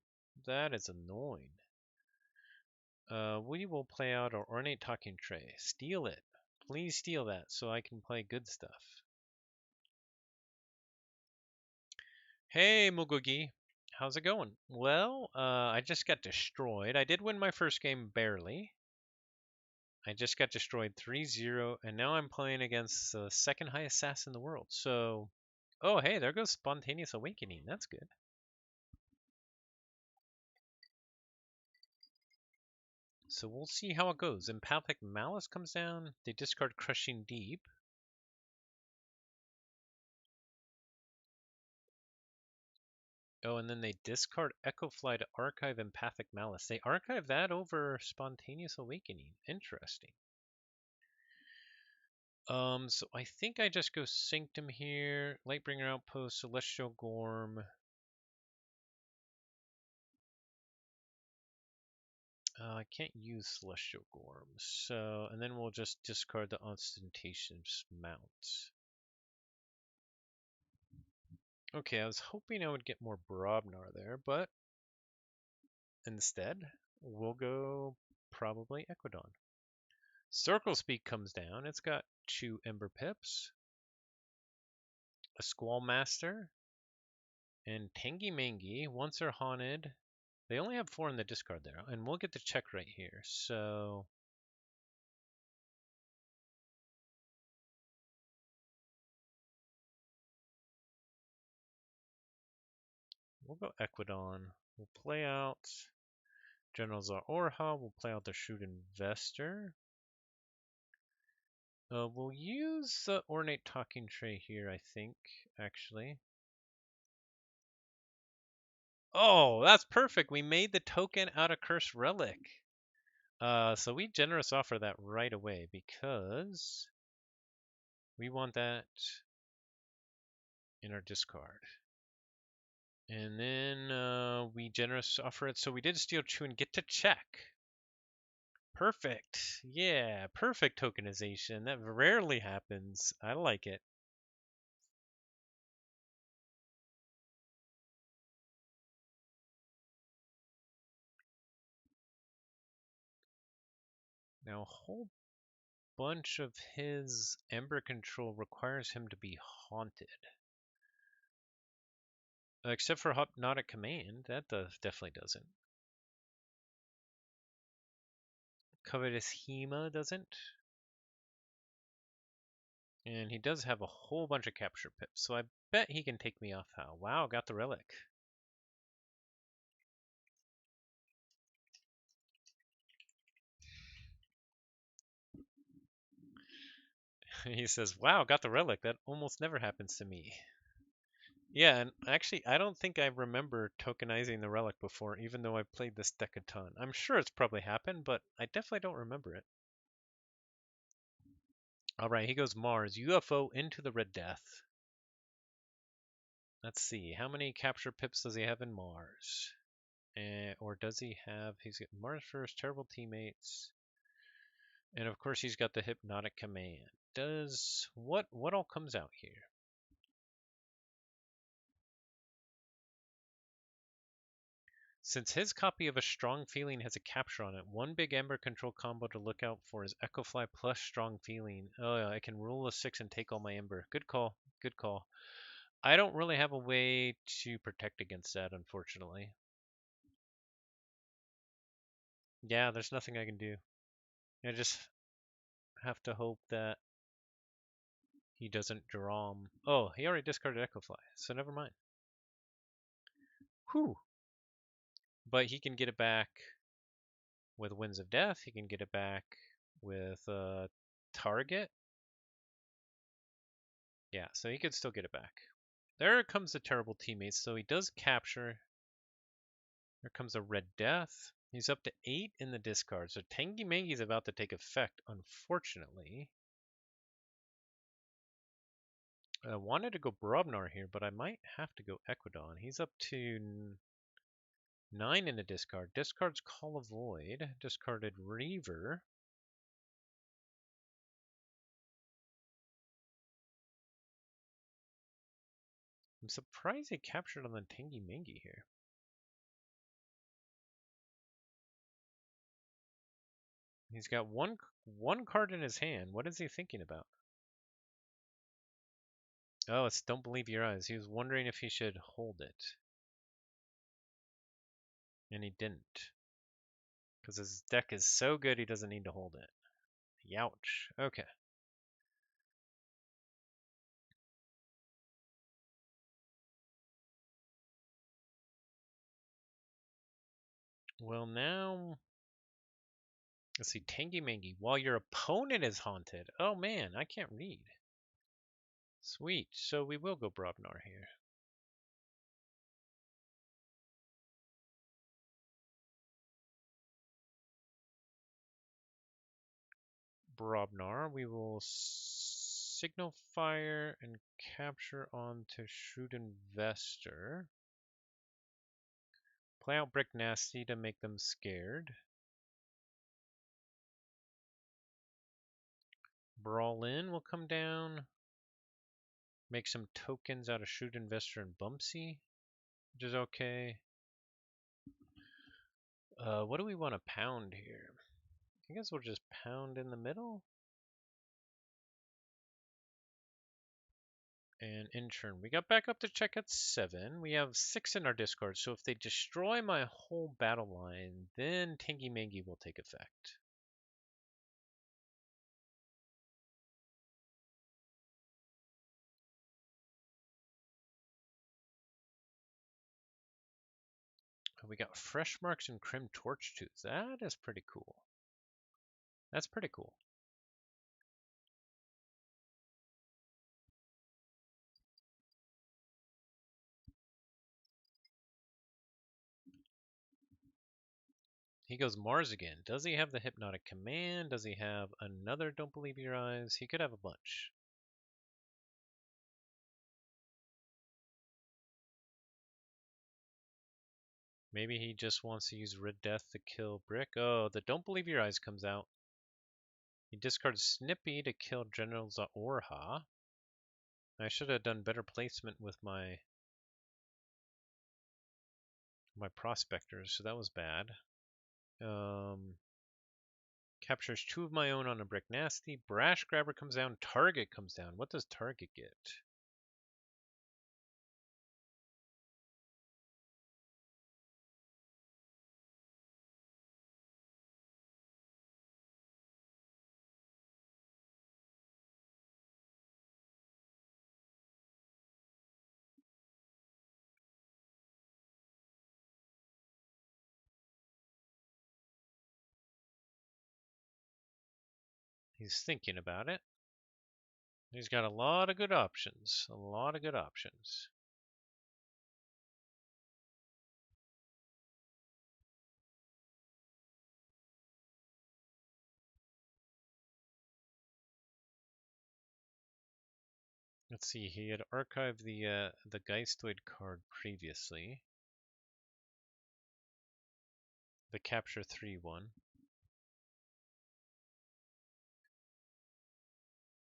S1: That is annoying. We will play out our Ornate Talking Tray. Steal it. Please steal that so I can play good stuff. Hey, Mugugi. How's it going? Well, I just got destroyed. I did win my first game barely. I just got destroyed 3-0, and now I'm playing against the second highest assassin in the world. So, oh, hey, there goes Spontaneous Awakening. That's good. So we'll see how it goes. Empathic Malice comes down. They discard Crushing Deep. Oh, and then they discard Echo Fly to archive Empathic Malice. They archive that over Spontaneous Awakening. Interesting. So I think I just go Sanctum here, Lightbringer Outpost, Celestial Gorm. I can't use Celestial Gorm, so, and then we'll just discard the Ostentatious Mount. Okay, I was hoping I would get more Brobnar there, but instead, we'll go probably Equidon. Circle Speak comes down. It's got 2 Ember Pips, a Squall Master, and Tangy Mangy. Once they're haunted, they only have 4 in the discard there, and we'll get the check right here. So we'll go Equidon. We'll play out General Tsar Orha. We'll play out the Shrewd Investor. We'll use the Ornate Talking Tray here, I think, actually. Oh, that's perfect. We made the token out of Cursed Relic. So we generous offer that right away because we want that in our discard. And then we generous offer it. So we did steal Chew and get to check. Perfect. Yeah, perfect tokenization. That rarely happens. I like it. Now, a whole bunch of his Ember control requires him to be haunted. Except for Hypnotic Command. That definitely doesn't. Covetous Hema doesn't. And he does have a whole bunch of capture pips, so I bet he can take me off how. Wow, got the relic. He says, wow, got the relic. That almost never happens to me. Yeah, and actually, I don't think I remember tokenizing the relic before, even though I played this deck a ton. I'm sure it's probably happened, but I definitely don't remember it. Alright, he goes Mars. UFO into the Red Death. Let's see, how many capture pips does he have in Mars? Or does he have... He's got Mars first, terrible teammates. And of course he's got the Hypnotic Command. Does... What all comes out here? Since his copy of A Strong Feeling has a capture on it, one big Ember control combo to look out for is Echo Fly plus Strong Feeling. Oh yeah, I can rule a 6 and take all my Ember. Good call. Good call. I don't really have a way to protect against that, unfortunately. Yeah, there's nothing I can do. I just have to hope that he doesn't draw 'em. Oh, he already discarded Echo Fly, so never mind. Whew. But he can get it back with Winds of Death. He can get it back with Target. Yeah, so he could still get it back. There comes the terrible teammates, so he does capture. There comes a Red Death. He's up to 8 in the discard, so Tangy Mangy's about to take effect, unfortunately. I wanted to go Brobnar here, but I might have to go Equidon. He's up to 9 in the discard. Discards Call of Void. Discarded Reaver. I'm surprised he captured on the Tangy Mangy here. He's got one card in his hand. What is he thinking about? Oh, it's Don't Believe Your Eyes. He was wondering if he should hold it. And he didn't. Because his deck is so good he doesn't need to hold it. Youch. Okay. Well, now... Let's see. Tangy Mangy. While your opponent is haunted. Oh, man. I can't read. Sweet. So we will go Brobnar here. Brobnar. We will Signal Fire and capture onto Shrewd Investor. Play out Brick Nasty to make them scared. Brawl In will come down. Make some tokens out of Shrewd Investor and Bumpsy, which is okay. What do we want to pound here? I guess we'll just pound in the middle. And in turn, we got back up to check at 7. We have 6 in our discard, so if they destroy my whole battle line, then Tangy Mangy will take effect. We got Fresh Marks and Crim Torch Tooth. That is pretty cool. That's pretty cool. He goes Mars again. Does he have the Hypnotic Command? Does he have another Don't Believe Your Eyes? He could have a bunch. Maybe he just wants to use Red Death to kill Brick. Oh, the Don't Believe Your Eyes comes out. He discards Snippy to kill General Zaorha. I should have done better placement with my prospectors, so that was bad. Captures 2 of my own on a Brick Nasty. Brash Grabber comes down. Target comes down. What does Target get? He's thinking about it. He's got a lot of good options. A lot of good options. Let's see. He had archived the Geistoid card previously. The Capture 3 one.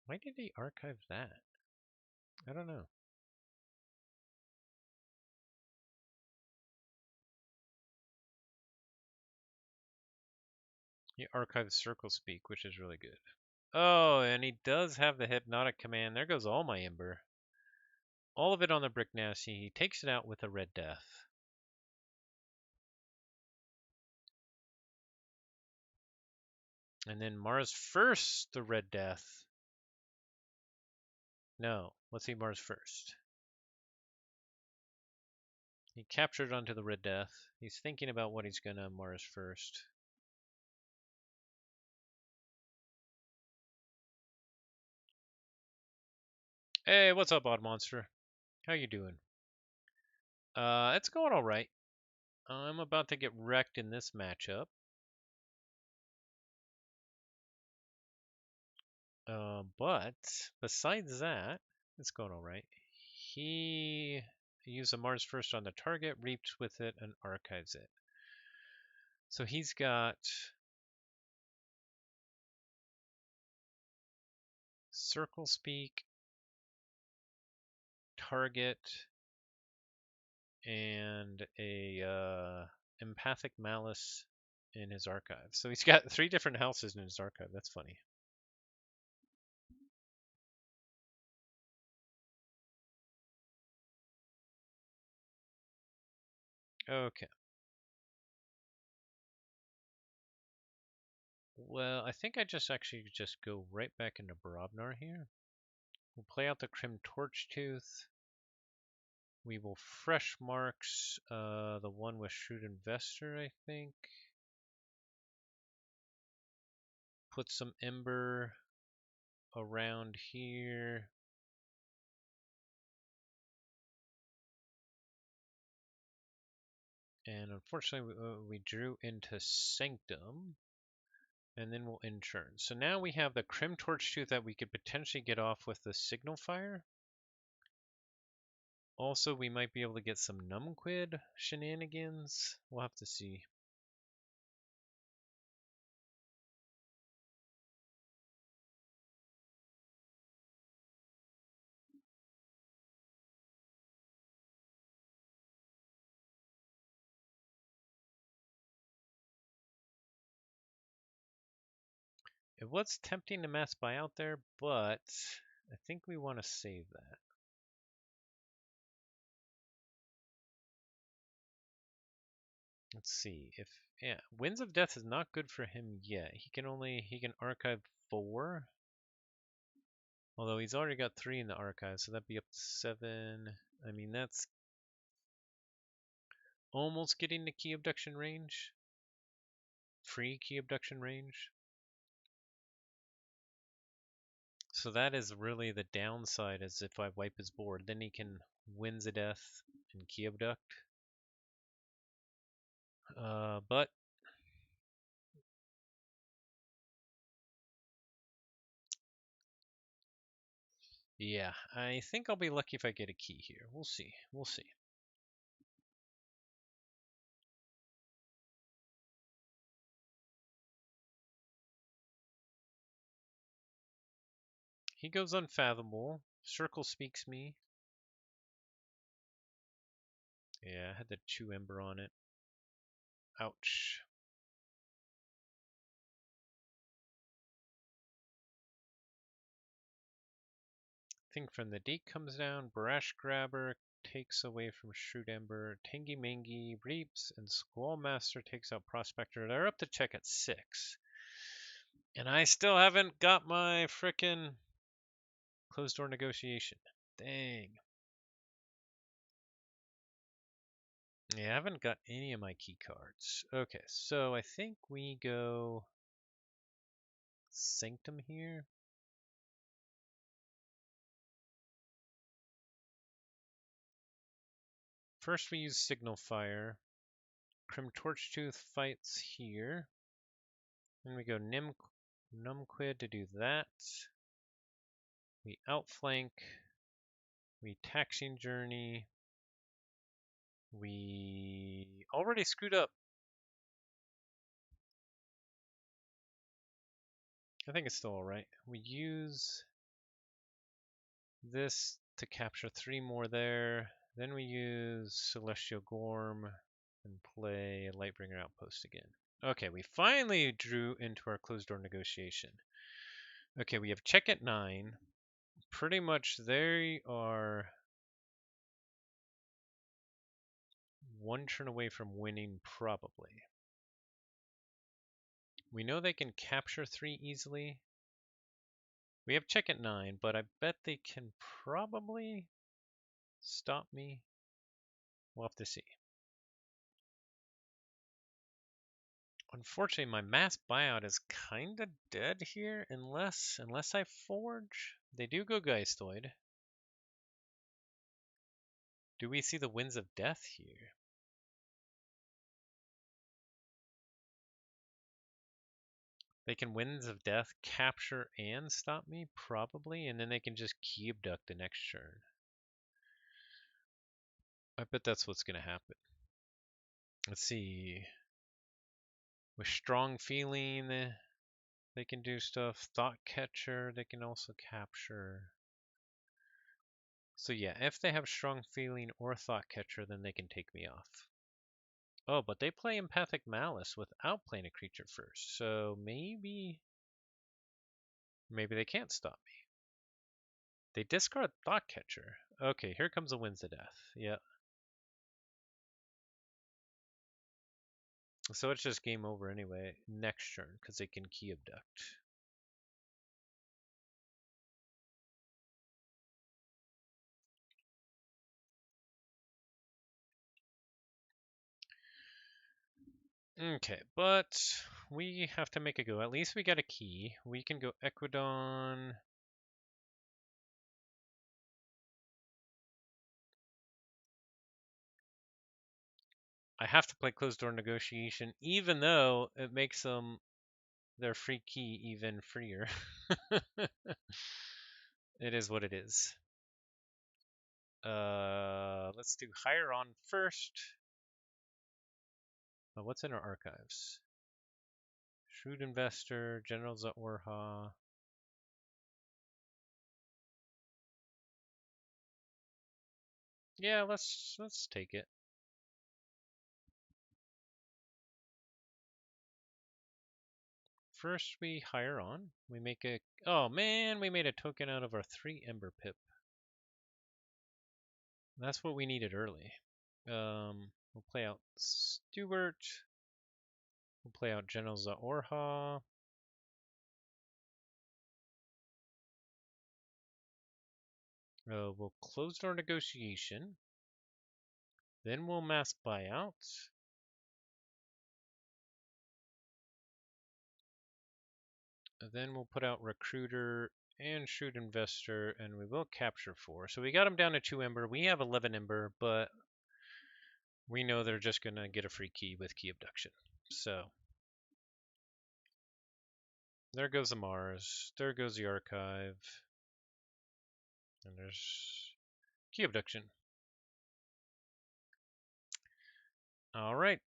S1: Why did he archive that? I don't know. He archived Circle Speak, which is really good. Oh, and he does have the Hypnotic Command. There goes all my Ember. All of it on the Brick Nasty. He takes it out with a Red Death. And then Mars first, the Red Death. No, let's see Mars first. He captured onto the Red Death. He's thinking about what he's gonna Mars first. Hey, what's up, Odd Monster? How you doing? It's going all right. I'm about to get wrecked in this matchup. But besides that, it's going all right. He used a Mars first on the target, reaps with it, and archives it. So he's got Circle Speak, target, and a Empathic Malice in his archive. So he's got 3 different houses in his archive. That's funny. Okay. Well, I think I just actually just go right back into Brobnar here. We'll play out the Crim Torchtooth. We will fresh marks the one with Shrewd Investor, I think. Put some Ember around here. And unfortunately, we drew into Sanctum. And then we'll inturn. So now we have the Crim Torchtooth that we could potentially get off with the Signal Fire. Also, we might be able to get some Numquid shenanigans. We'll have to see. It was tempting to mass buy out there, but I think we want to save that. Let's see if Winds of Death is not good for him yet. He can archive 4. Although he's already got 3 in the archive, so that'd be up to 7. I mean, that's almost getting the key abduction range. Free key abduction range. So that is really the downside, is if I wipe his board, then he can Winds of Death and key abduct. But yeah, I think I'll be lucky if I get a key here. We'll see. We'll see. He goes Unfathomable. Circle speaks me. Yeah, I had to chew Ember on it. Ouch. Thing from the Deep comes down. Brash Grabber takes away from Shrewd Ember. Tangy Mangy reaps, and Squall Master takes out Prospector. They're up to check at 6. And I still haven't got my frickin' closed door negotiation. Dang. Yeah, I haven't got any of my key cards. Okay, so I think we go Sanctum here. First we use Signal Fire. Crim Torchtooth fights here. Then we go Numquid to do that. We outflank. We Taxing Journey. We already screwed up. I think it's still alright. We use this to capture 3 more there. Then we use Celestial Gorm and play Lightbringer Outpost again. Okay, we finally drew into our closed door negotiation. Okay, we have check at 9. Pretty much they are 1 turn away from winning, probably. We know they can capture 3 easily. We have check at 9, but I bet they can probably stop me. We'll have to see. Unfortunately, my mass buyout is kind of dead here, unless I forge. They do go Geistoid. Do we see the Winds of Death here? They can Winds of Death, capture, and stop me, probably, and then they can just key abduct the next turn. I bet that's what's going to happen. Let's see. With Strong Feeling, they can do stuff. Thought Catcher, they can also capture. So yeah, if they have Strong Feeling or Thought Catcher, then they can take me off. Oh, but they play Empathic Malice without playing a creature first, so maybe they can't stop me. They discard Thought Catcher. Okay, here comes a Winds of Death. Yeah. So it's just game over anyway next turn because they can key abduct. Okay, but we have to make a go. At least we got a key. We can go Equidon. I have to play closed door negotiation, even though it makes them their free key even freer. It is what it is. Let's do hire on first. What's in our archives? Shrewd Investor, General Zaorha. Yeah, let's take it. First we hire on. We make a oh man, we made a token out of our 3 Ember Pip. That's what we needed early. We'll play out Stewart. We'll play out General Zaorha. We'll close our negotiation. Then we'll mass buyout. Then we'll put out Recruiter and Shrewd Investor, and we will capture 4. So we got them down to 2 Ember. We have 11 Ember, but we know they're just going to get a free key with key abduction. So there goes the Mars. There goes the archive. And there's key abduction. All right.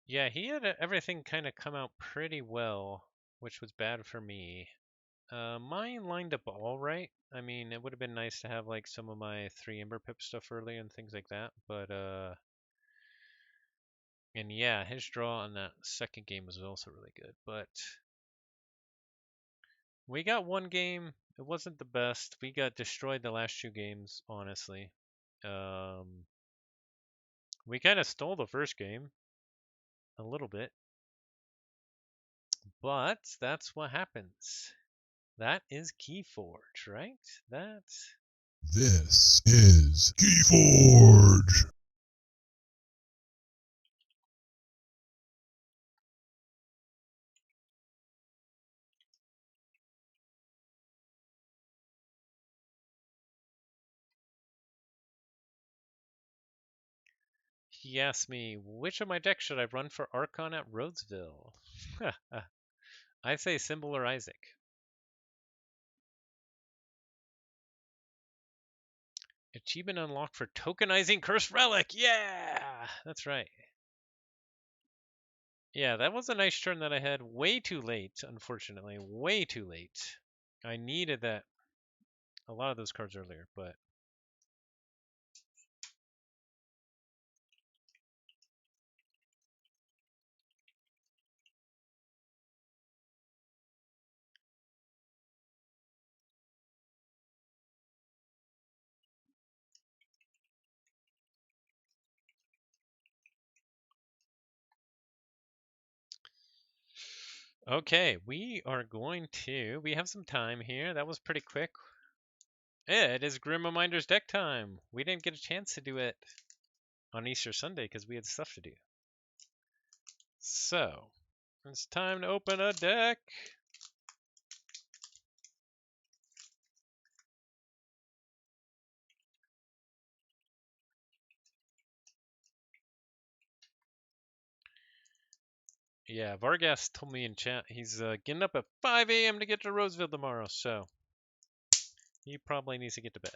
S1: Yeah, he had everything kind of come out pretty well, which was bad for me. Mine lined up all right. I mean, it would have been nice to have like some of my 3 Ember Pip stuff early and things like that, but and yeah, his draw on that second game was also really good, but we got one game. It wasn't the best. We got destroyed the last 2 games, honestly. Um, we kind of stole the first game a little bit, but that's what happens. That is Keyforge, right?
S2: This is Keyforge.
S1: He asked me, which of my decks should I run for Archon at Rhodesville? I say Symbol or Isaac. Achievement unlocked for tokenizing Cursed Relic. Yeah, that's right. Yeah, that was a nice turn that I had way too late, unfortunately. Way too late. I needed that a lot of those cards earlier, but okay, we have some time here. That was pretty quick. Yeah, it is Grim Reminder's deck time. We didn't get a chance to do it on Easter Sunday because we had stuff to do. So, it's time to open a deck. Yeah, Varghast told me in chat he's getting up at 5 a.m. to get to Roseville tomorrow, so he probably needs to get to bed.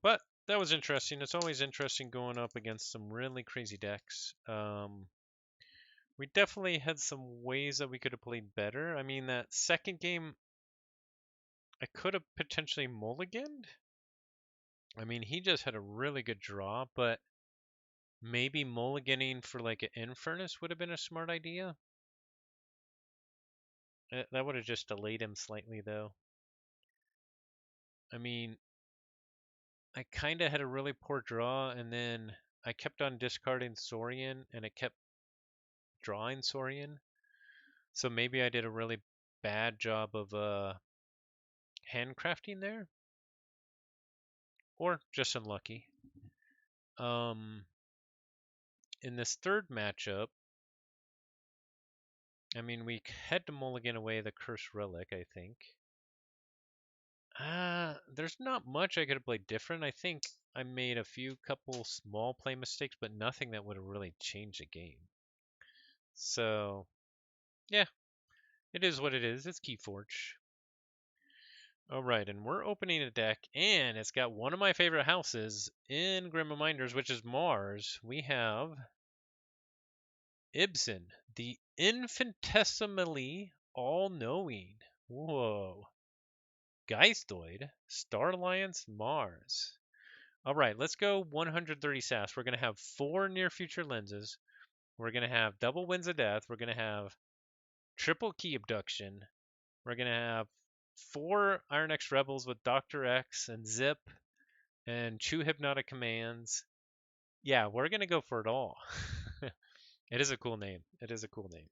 S1: But that was interesting. It's always interesting going up against some really crazy decks. We definitely had some ways that we could have played better. I mean, that second game, I could have potentially mulliganed. I mean, he just had a really good draw, but Maybe mulliganing for like an Infernus would have been a smart idea. That would have just delayed him slightly, though. I mean, I kind of had a really poor draw, and then I kept on discarding Saurian, and it kept drawing Saurian. So maybe I did a really bad job of handcrafting there, or just unlucky. In this third matchup, I mean, we had to mulligan away the Cursed Relic, I think. There's not much I could have played different. I think I made a couple small play mistakes, but nothing that would have really changed the game. So, yeah, it is what it is. It's Keyforge. All right, and we're opening a deck, and it's got one of my favorite houses in Grim Reminders, which is Mars. We have Ibsen, the infinitesimally all-knowing. Whoa. Geistoid, Star Alliance, Mars. All right, let's go 130 SAS. We're going to have 4 near future lenses. We're going to have double Winds of Death. We're going to have triple Key Abduction. We're going to have 4 Iron X Rebels with Dr. X and Zip and Chew Hypnotic Commands. Yeah, we're going to go for it all. It is a cool name. It is a cool name.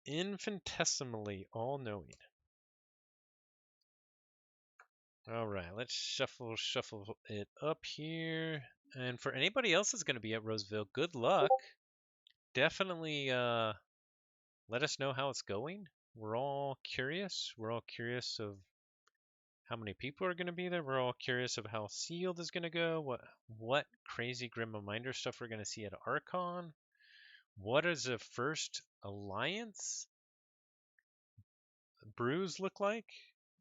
S1: Infinitesimally all-knowing. All right, let's shuffle it up here. And for anybody else that's going to be at Roseville, good luck. Definitely let us know how it's going. We're all curious. We're all curious of how many people are going to be there. We're all curious of how Sealed is going to go. What crazy Grim Reminder stuff we're going to see at Archon. What does the first Alliance brews look like?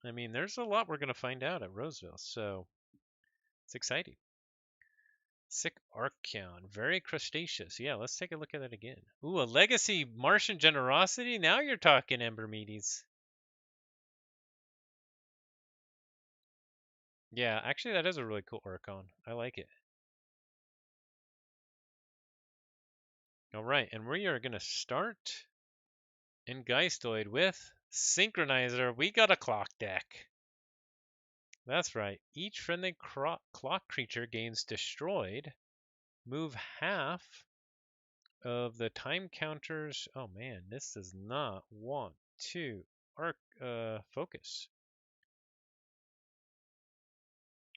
S1: I mean, there's a lot we're going to find out at Roseville, so it's exciting. Sick Archeon, very crustaceous. Yeah, let's take a look at that again. Ooh, a legacy Martian generosity. Now you're talking, Embermedes. Yeah, actually, that is a really cool Archon. I like it. All right, and we are going to start in Geistoid with Synchronizer. We got a clock deck. That's right. Each friendly clock creature gains destroyed. Move half of the time counters. Oh man, this does not want to focus.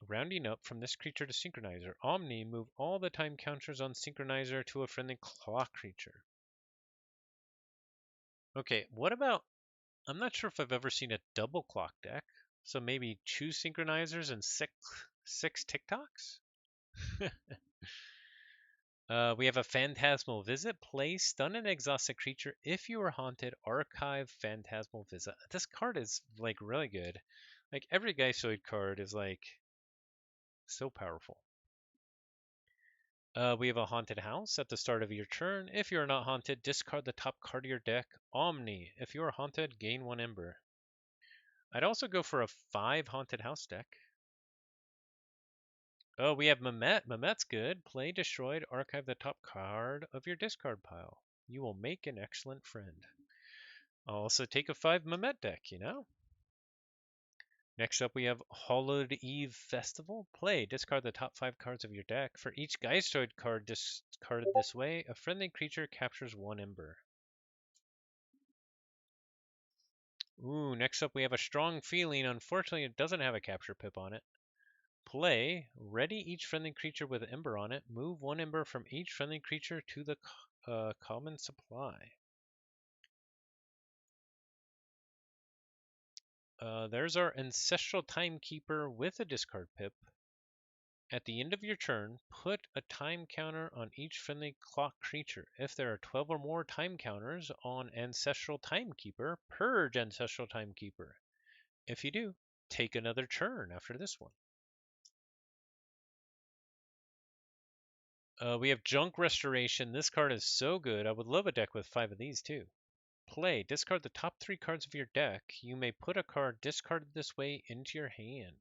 S1: Rounding up from this creature to Synchronizer. Omni, move all the time counters on Synchronizer to a friendly clock creature. Okay, what about... I'm not sure if I've ever seen a double clock deck. So maybe 2 Synchronizers and six TikToks? We have a Phantasmal Visit. Play Stun and Exhaust a creature. If you are haunted, archive Phantasmal Visit. This card is like really good. Like every Geisoid card is like so powerful. We have a Haunted House at the start of your turn. If you are not haunted, discard the top card of your deck. Omni. If you are haunted, gain 1 Ember. I'd also go for a 5 Haunted House deck. Oh, we have Mamet. Mamet's good. Play destroyed. Archive the top card of your discard pile. You will make an excellent friend. I'll also take a 5 Mamet deck, you know? Next up, we have Hallowed Eve Festival. Play. Discard the top 5 cards of your deck. For each Geistoid card discarded this way, a friendly creature captures 1 Ember. Ooh, next up we have a Strong Feeling. Unfortunately, it doesn't have a capture pip on it. Play. Ready each friendly creature with Ember on it. Move 1 Ember from each friendly creature to the common supply. There's our Ancestral Timekeeper with a discard pip. At the end of your turn, put a time counter on each friendly clock creature. If there are 12 or more time counters on Ancestral Timekeeper, purge Ancestral Timekeeper. If you do, take another turn after this one. We have Junk Restoration. This card is so good. I would love a deck with 5 of these too. Play. Discard the top 3 cards of your deck. You may put a card discarded this way into your hand.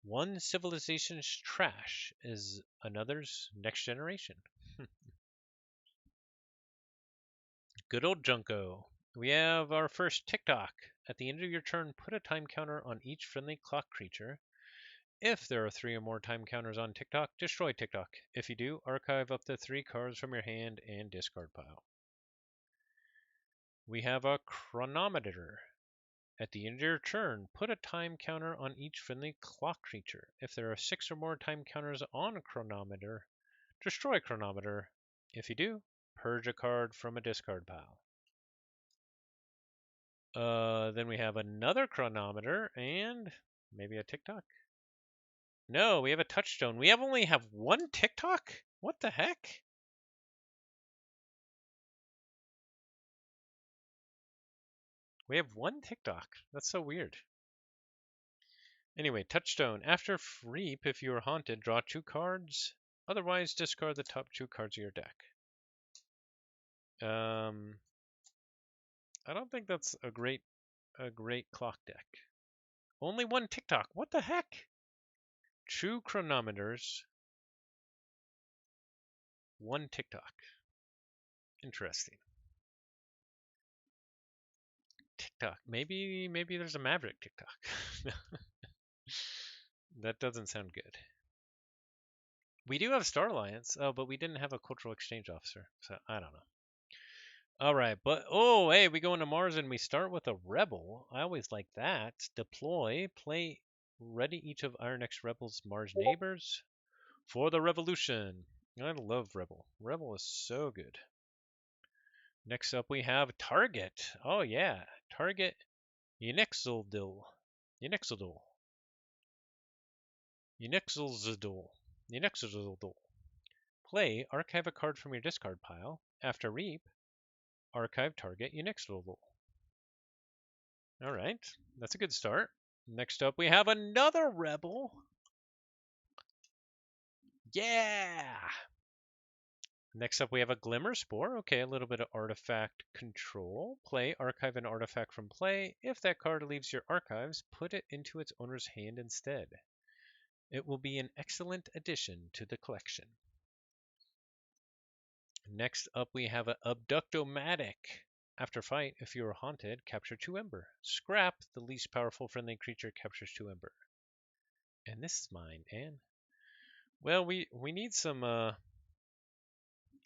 S1: One civilization's trash is another's next generation. Good old Junko. We have our first TikTok. At the end of your turn, put a time counter on each friendly clock creature. If there are 3 or more time counters on TikTok, destroy TikTok. If you do, archive up to 3 cards from your hand and discard pile. We have a chronometer. At the end of your turn, put a time counter on each friendly clock creature. If there are 6 or more time counters on a chronometer, destroy chronometer. If you do, purge a card from a discard pile. Then we have another chronometer and maybe a TikTok. No, we have a touchstone. We only have one TikTok? What the heck? We have one TikTok. That's so weird. Anyway, touchstone. After Reap, if you are haunted, draw 2 cards. Otherwise, discard the top 2 cards of your deck. I don't think that's a great clock deck. Only one TikTok. What the heck? 2 chronometers. 1 TikTok. Interesting. TikTok. Maybe there's a Maverick TikTok. That doesn't sound good. We do have Star Alliance, but we didn't have a cultural exchange officer, so I don't know. All right, but oh, hey, we go into Mars and we start with a rebel. I always like that. Deploy, play, ready each of Iron X Rebel's Mars neighbors for the revolution. I love Rebel. Rebel is so good. Next up, we have Target. Oh yeah, Target Unixildil. Unixildil. Unixildil. Unixildil. Play, archive a card from your discard pile. After Reap, archive target Unixildil. Alright, that's a good start. Next up, we have another Rebel. Yeah! Next up, we have a Glimmer Spore. Okay, a little bit of artifact control. Play, archive an artifact from play. If that card leaves your archives, put it into its owner's hand instead. It will be an excellent addition to the collection. Next up, we have an Abductomatic. After fight, if you are haunted, capture 2 Ember. Scrap, the least powerful friendly creature captures 2 Ember. And this is mine, and well, we need some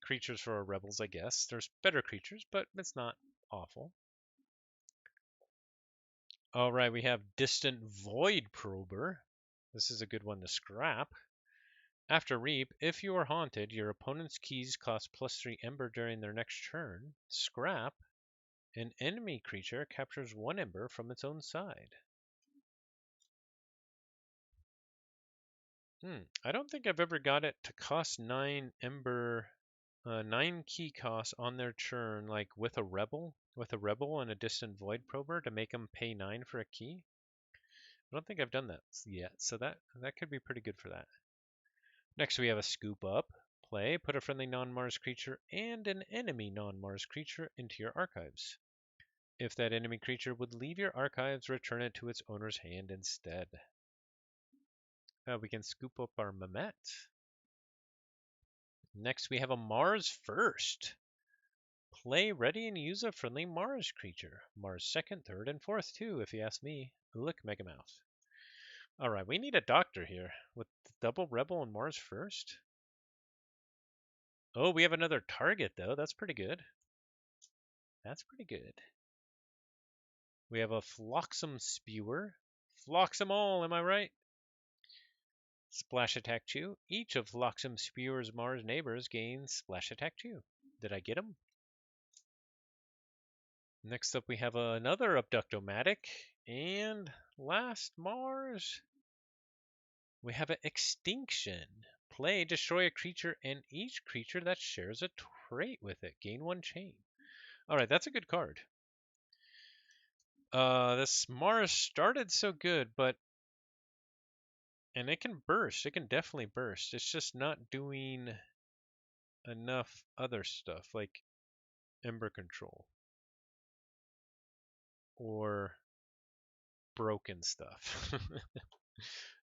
S1: creatures for our rebels, I guess. There's better creatures, but it's not awful. All right, we have Distant Void Prober. This is a good one to scrap. After Reap, if you are haunted, your opponent's keys cost +3 Ember during their next turn. Scrap, an enemy creature captures 1 Ember from its own side. I don't think I've ever got it to cost 9 Ember, 9 key costs on their turn, like with a rebel and a Distant Void Prober to make them pay 9 for a key. I don't think I've done that yet, so that could be pretty good for that. Next, we have a Scoop Up. Play, put a friendly non-Mars creature and an enemy non-Mars creature into your archives. If that enemy creature would leave your archives, return it to its owner's hand instead. We can scoop up our Mamet. Next, we have a Mars First. Play, ready, and use a friendly Mars creature. Mars second, third, and fourth, too, if you ask me. Look, Megamouth. Alright, we need a doctor here. With double Rebel and Mars First? Oh, we have another target, though. That's pretty good. That's pretty good. We have a Flotsam Spewer. Flox them all, am I right? Splash Attack 2. Each of Flotsam Spewer's Mars neighbors gains Splash Attack 2. Did I get them? Next up, we have another Abductomatic. And last Mars, we have an Extinction. Play, destroy a creature and each creature that shares a trait with it. Gain 1 chain. Alright, that's a good card. This Mars started so good, and it can burst. It can definitely burst. It's just not doing enough other stuff like Ember Control or broken stuff.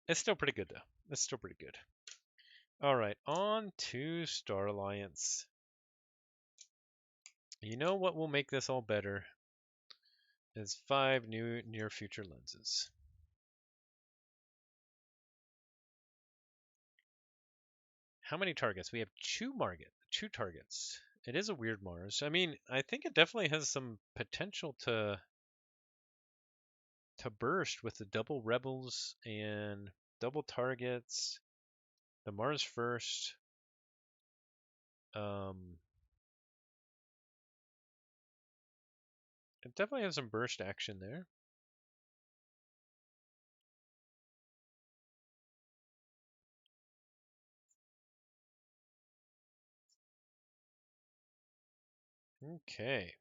S1: It's still pretty good though. It's still pretty good. All right, on to Star Alliance. You know what will make this all better is 5 new near future lenses. How many targets? We have two targets. It is a weird Mars. I mean, I think it definitely has some potential to burst with the double rebels and double targets. The Mars first. Um, it definitely has some burst action there. Okay.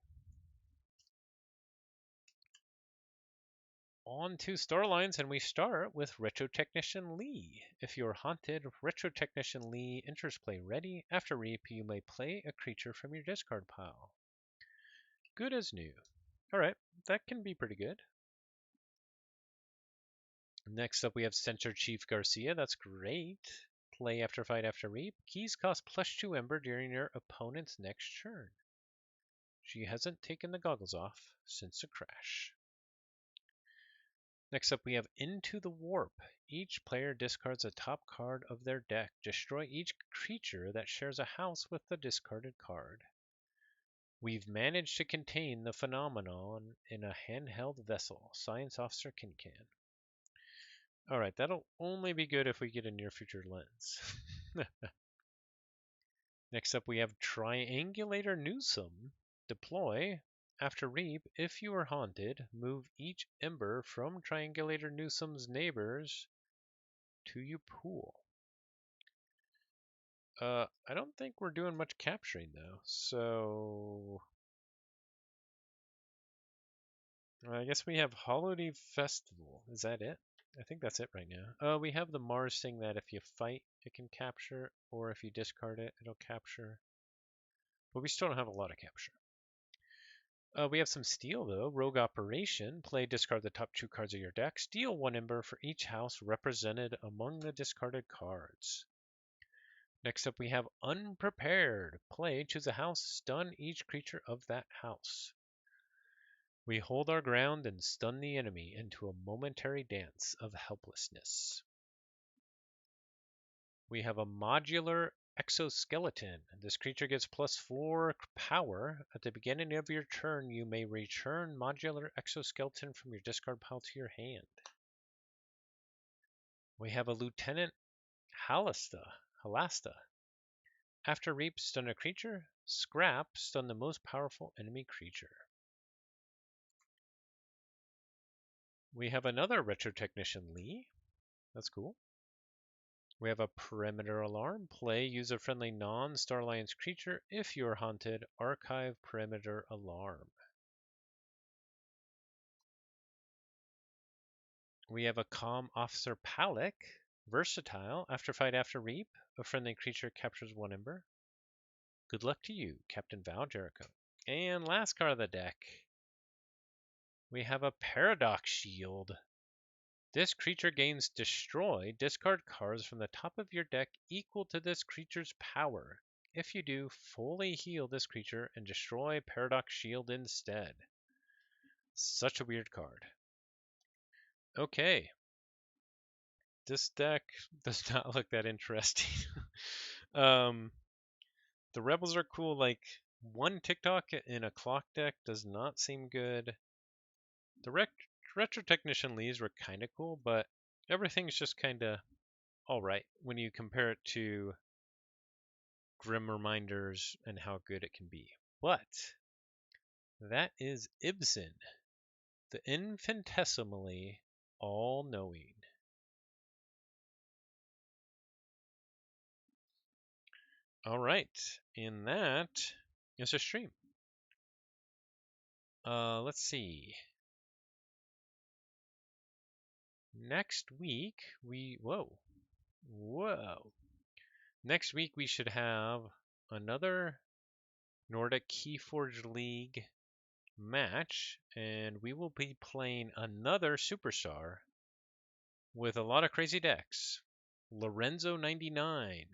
S1: On to Star Lines, and we start with Retro Technician Lee. If you're haunted, Retro Technician Lee enters play ready. After reap, you may play a creature from your discard pile. Good as new. Alright, that can be pretty good. Next up, we have Center Chief Garcia. That's great. Play after fight after reap. Keys cost +2 Ember during your opponent's next turn. She hasn't taken the goggles off since the crash. Next up, we have Into the Warp. Each player discards a top card of their deck. Destroy each creature that shares a house with the discarded card. We've managed to contain the phenomenon in a handheld vessel. Science Officer Kincan. Alright, that'll only be good if we get a near future lens. Next up, we have Triangulator Newsome. Deploy. After reap, if you are haunted, move each ember from Triangulator Newsome's neighbors to your pool. I don't think we're doing much capturing though, so I guess we have Holiday Festival. Is that it? I think that's it right now. We have the Mars thing that if you fight, it can capture, or if you discard it, it'll capture. But we still don't have a lot of capture. We have some steal though. Rogue Operation. Play, discard the top 2 cards of your deck. Steal 1 ember for each house represented among the discarded cards. Next up, we have Unprepared. Play, choose a house, stun each creature of that house. We hold our ground and stun the enemy into a momentary dance of helplessness. We have a Modular Exoskeleton. This creature gets +4 power. At the beginning of your turn, you may return Modular Exoskeleton from your discard pile to your hand. We have a Lieutenant Halasta. After reap, stun a creature. Scrap, stun the most powerful enemy creature. We have another Retro Technician Lee. That's cool. We have a Perimeter Alarm. Play, use a friendly non-Star Alliance creature. If you're haunted, archive Perimeter Alarm. We have a Calm Officer Palik. Versatile. After fight, after reap, a friendly creature captures 1 ember. Good luck to you, Captain Val Jericho. And last card of the deck, we have a Paradox Shield. This creature gains Destroy. Discard cards from the top of your deck equal to this creature's power. If you do, fully heal this creature and destroy Paradox Shield instead. Such a weird card. Okay. This deck does not look that interesting. um, the Rebels are cool. Like, one TikTok in a clock deck does not seem good. The Retro Technician Lees were kind of cool, but everything's just kind of alright when you compare it to Grim Reminders and how good it can be. But that is Ibsen, the infinitesimally all-knowing. Alright, and that is a stream. Let's see. Next week, whoa. Next week we should have another Nordic Keyforge League match, and we will be playing another Superstar with a lot of crazy decks. Lorenzo 99.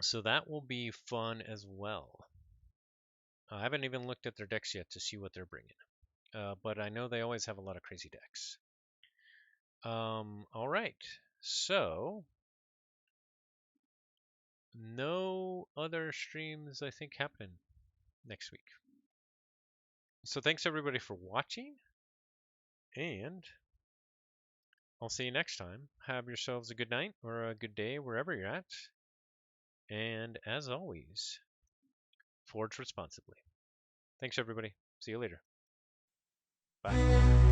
S1: So that will be fun as well. I haven't even looked at their decks yet to see what they're bringing. But I know they always have a lot of crazy decks. All right. So no other streams, I think, happen next week. So thanks everybody for watching, and I'll see you next time. Have yourselves a good night or a good day wherever you're at. And as always, forge responsibly. Thanks everybody. See you later. Bye.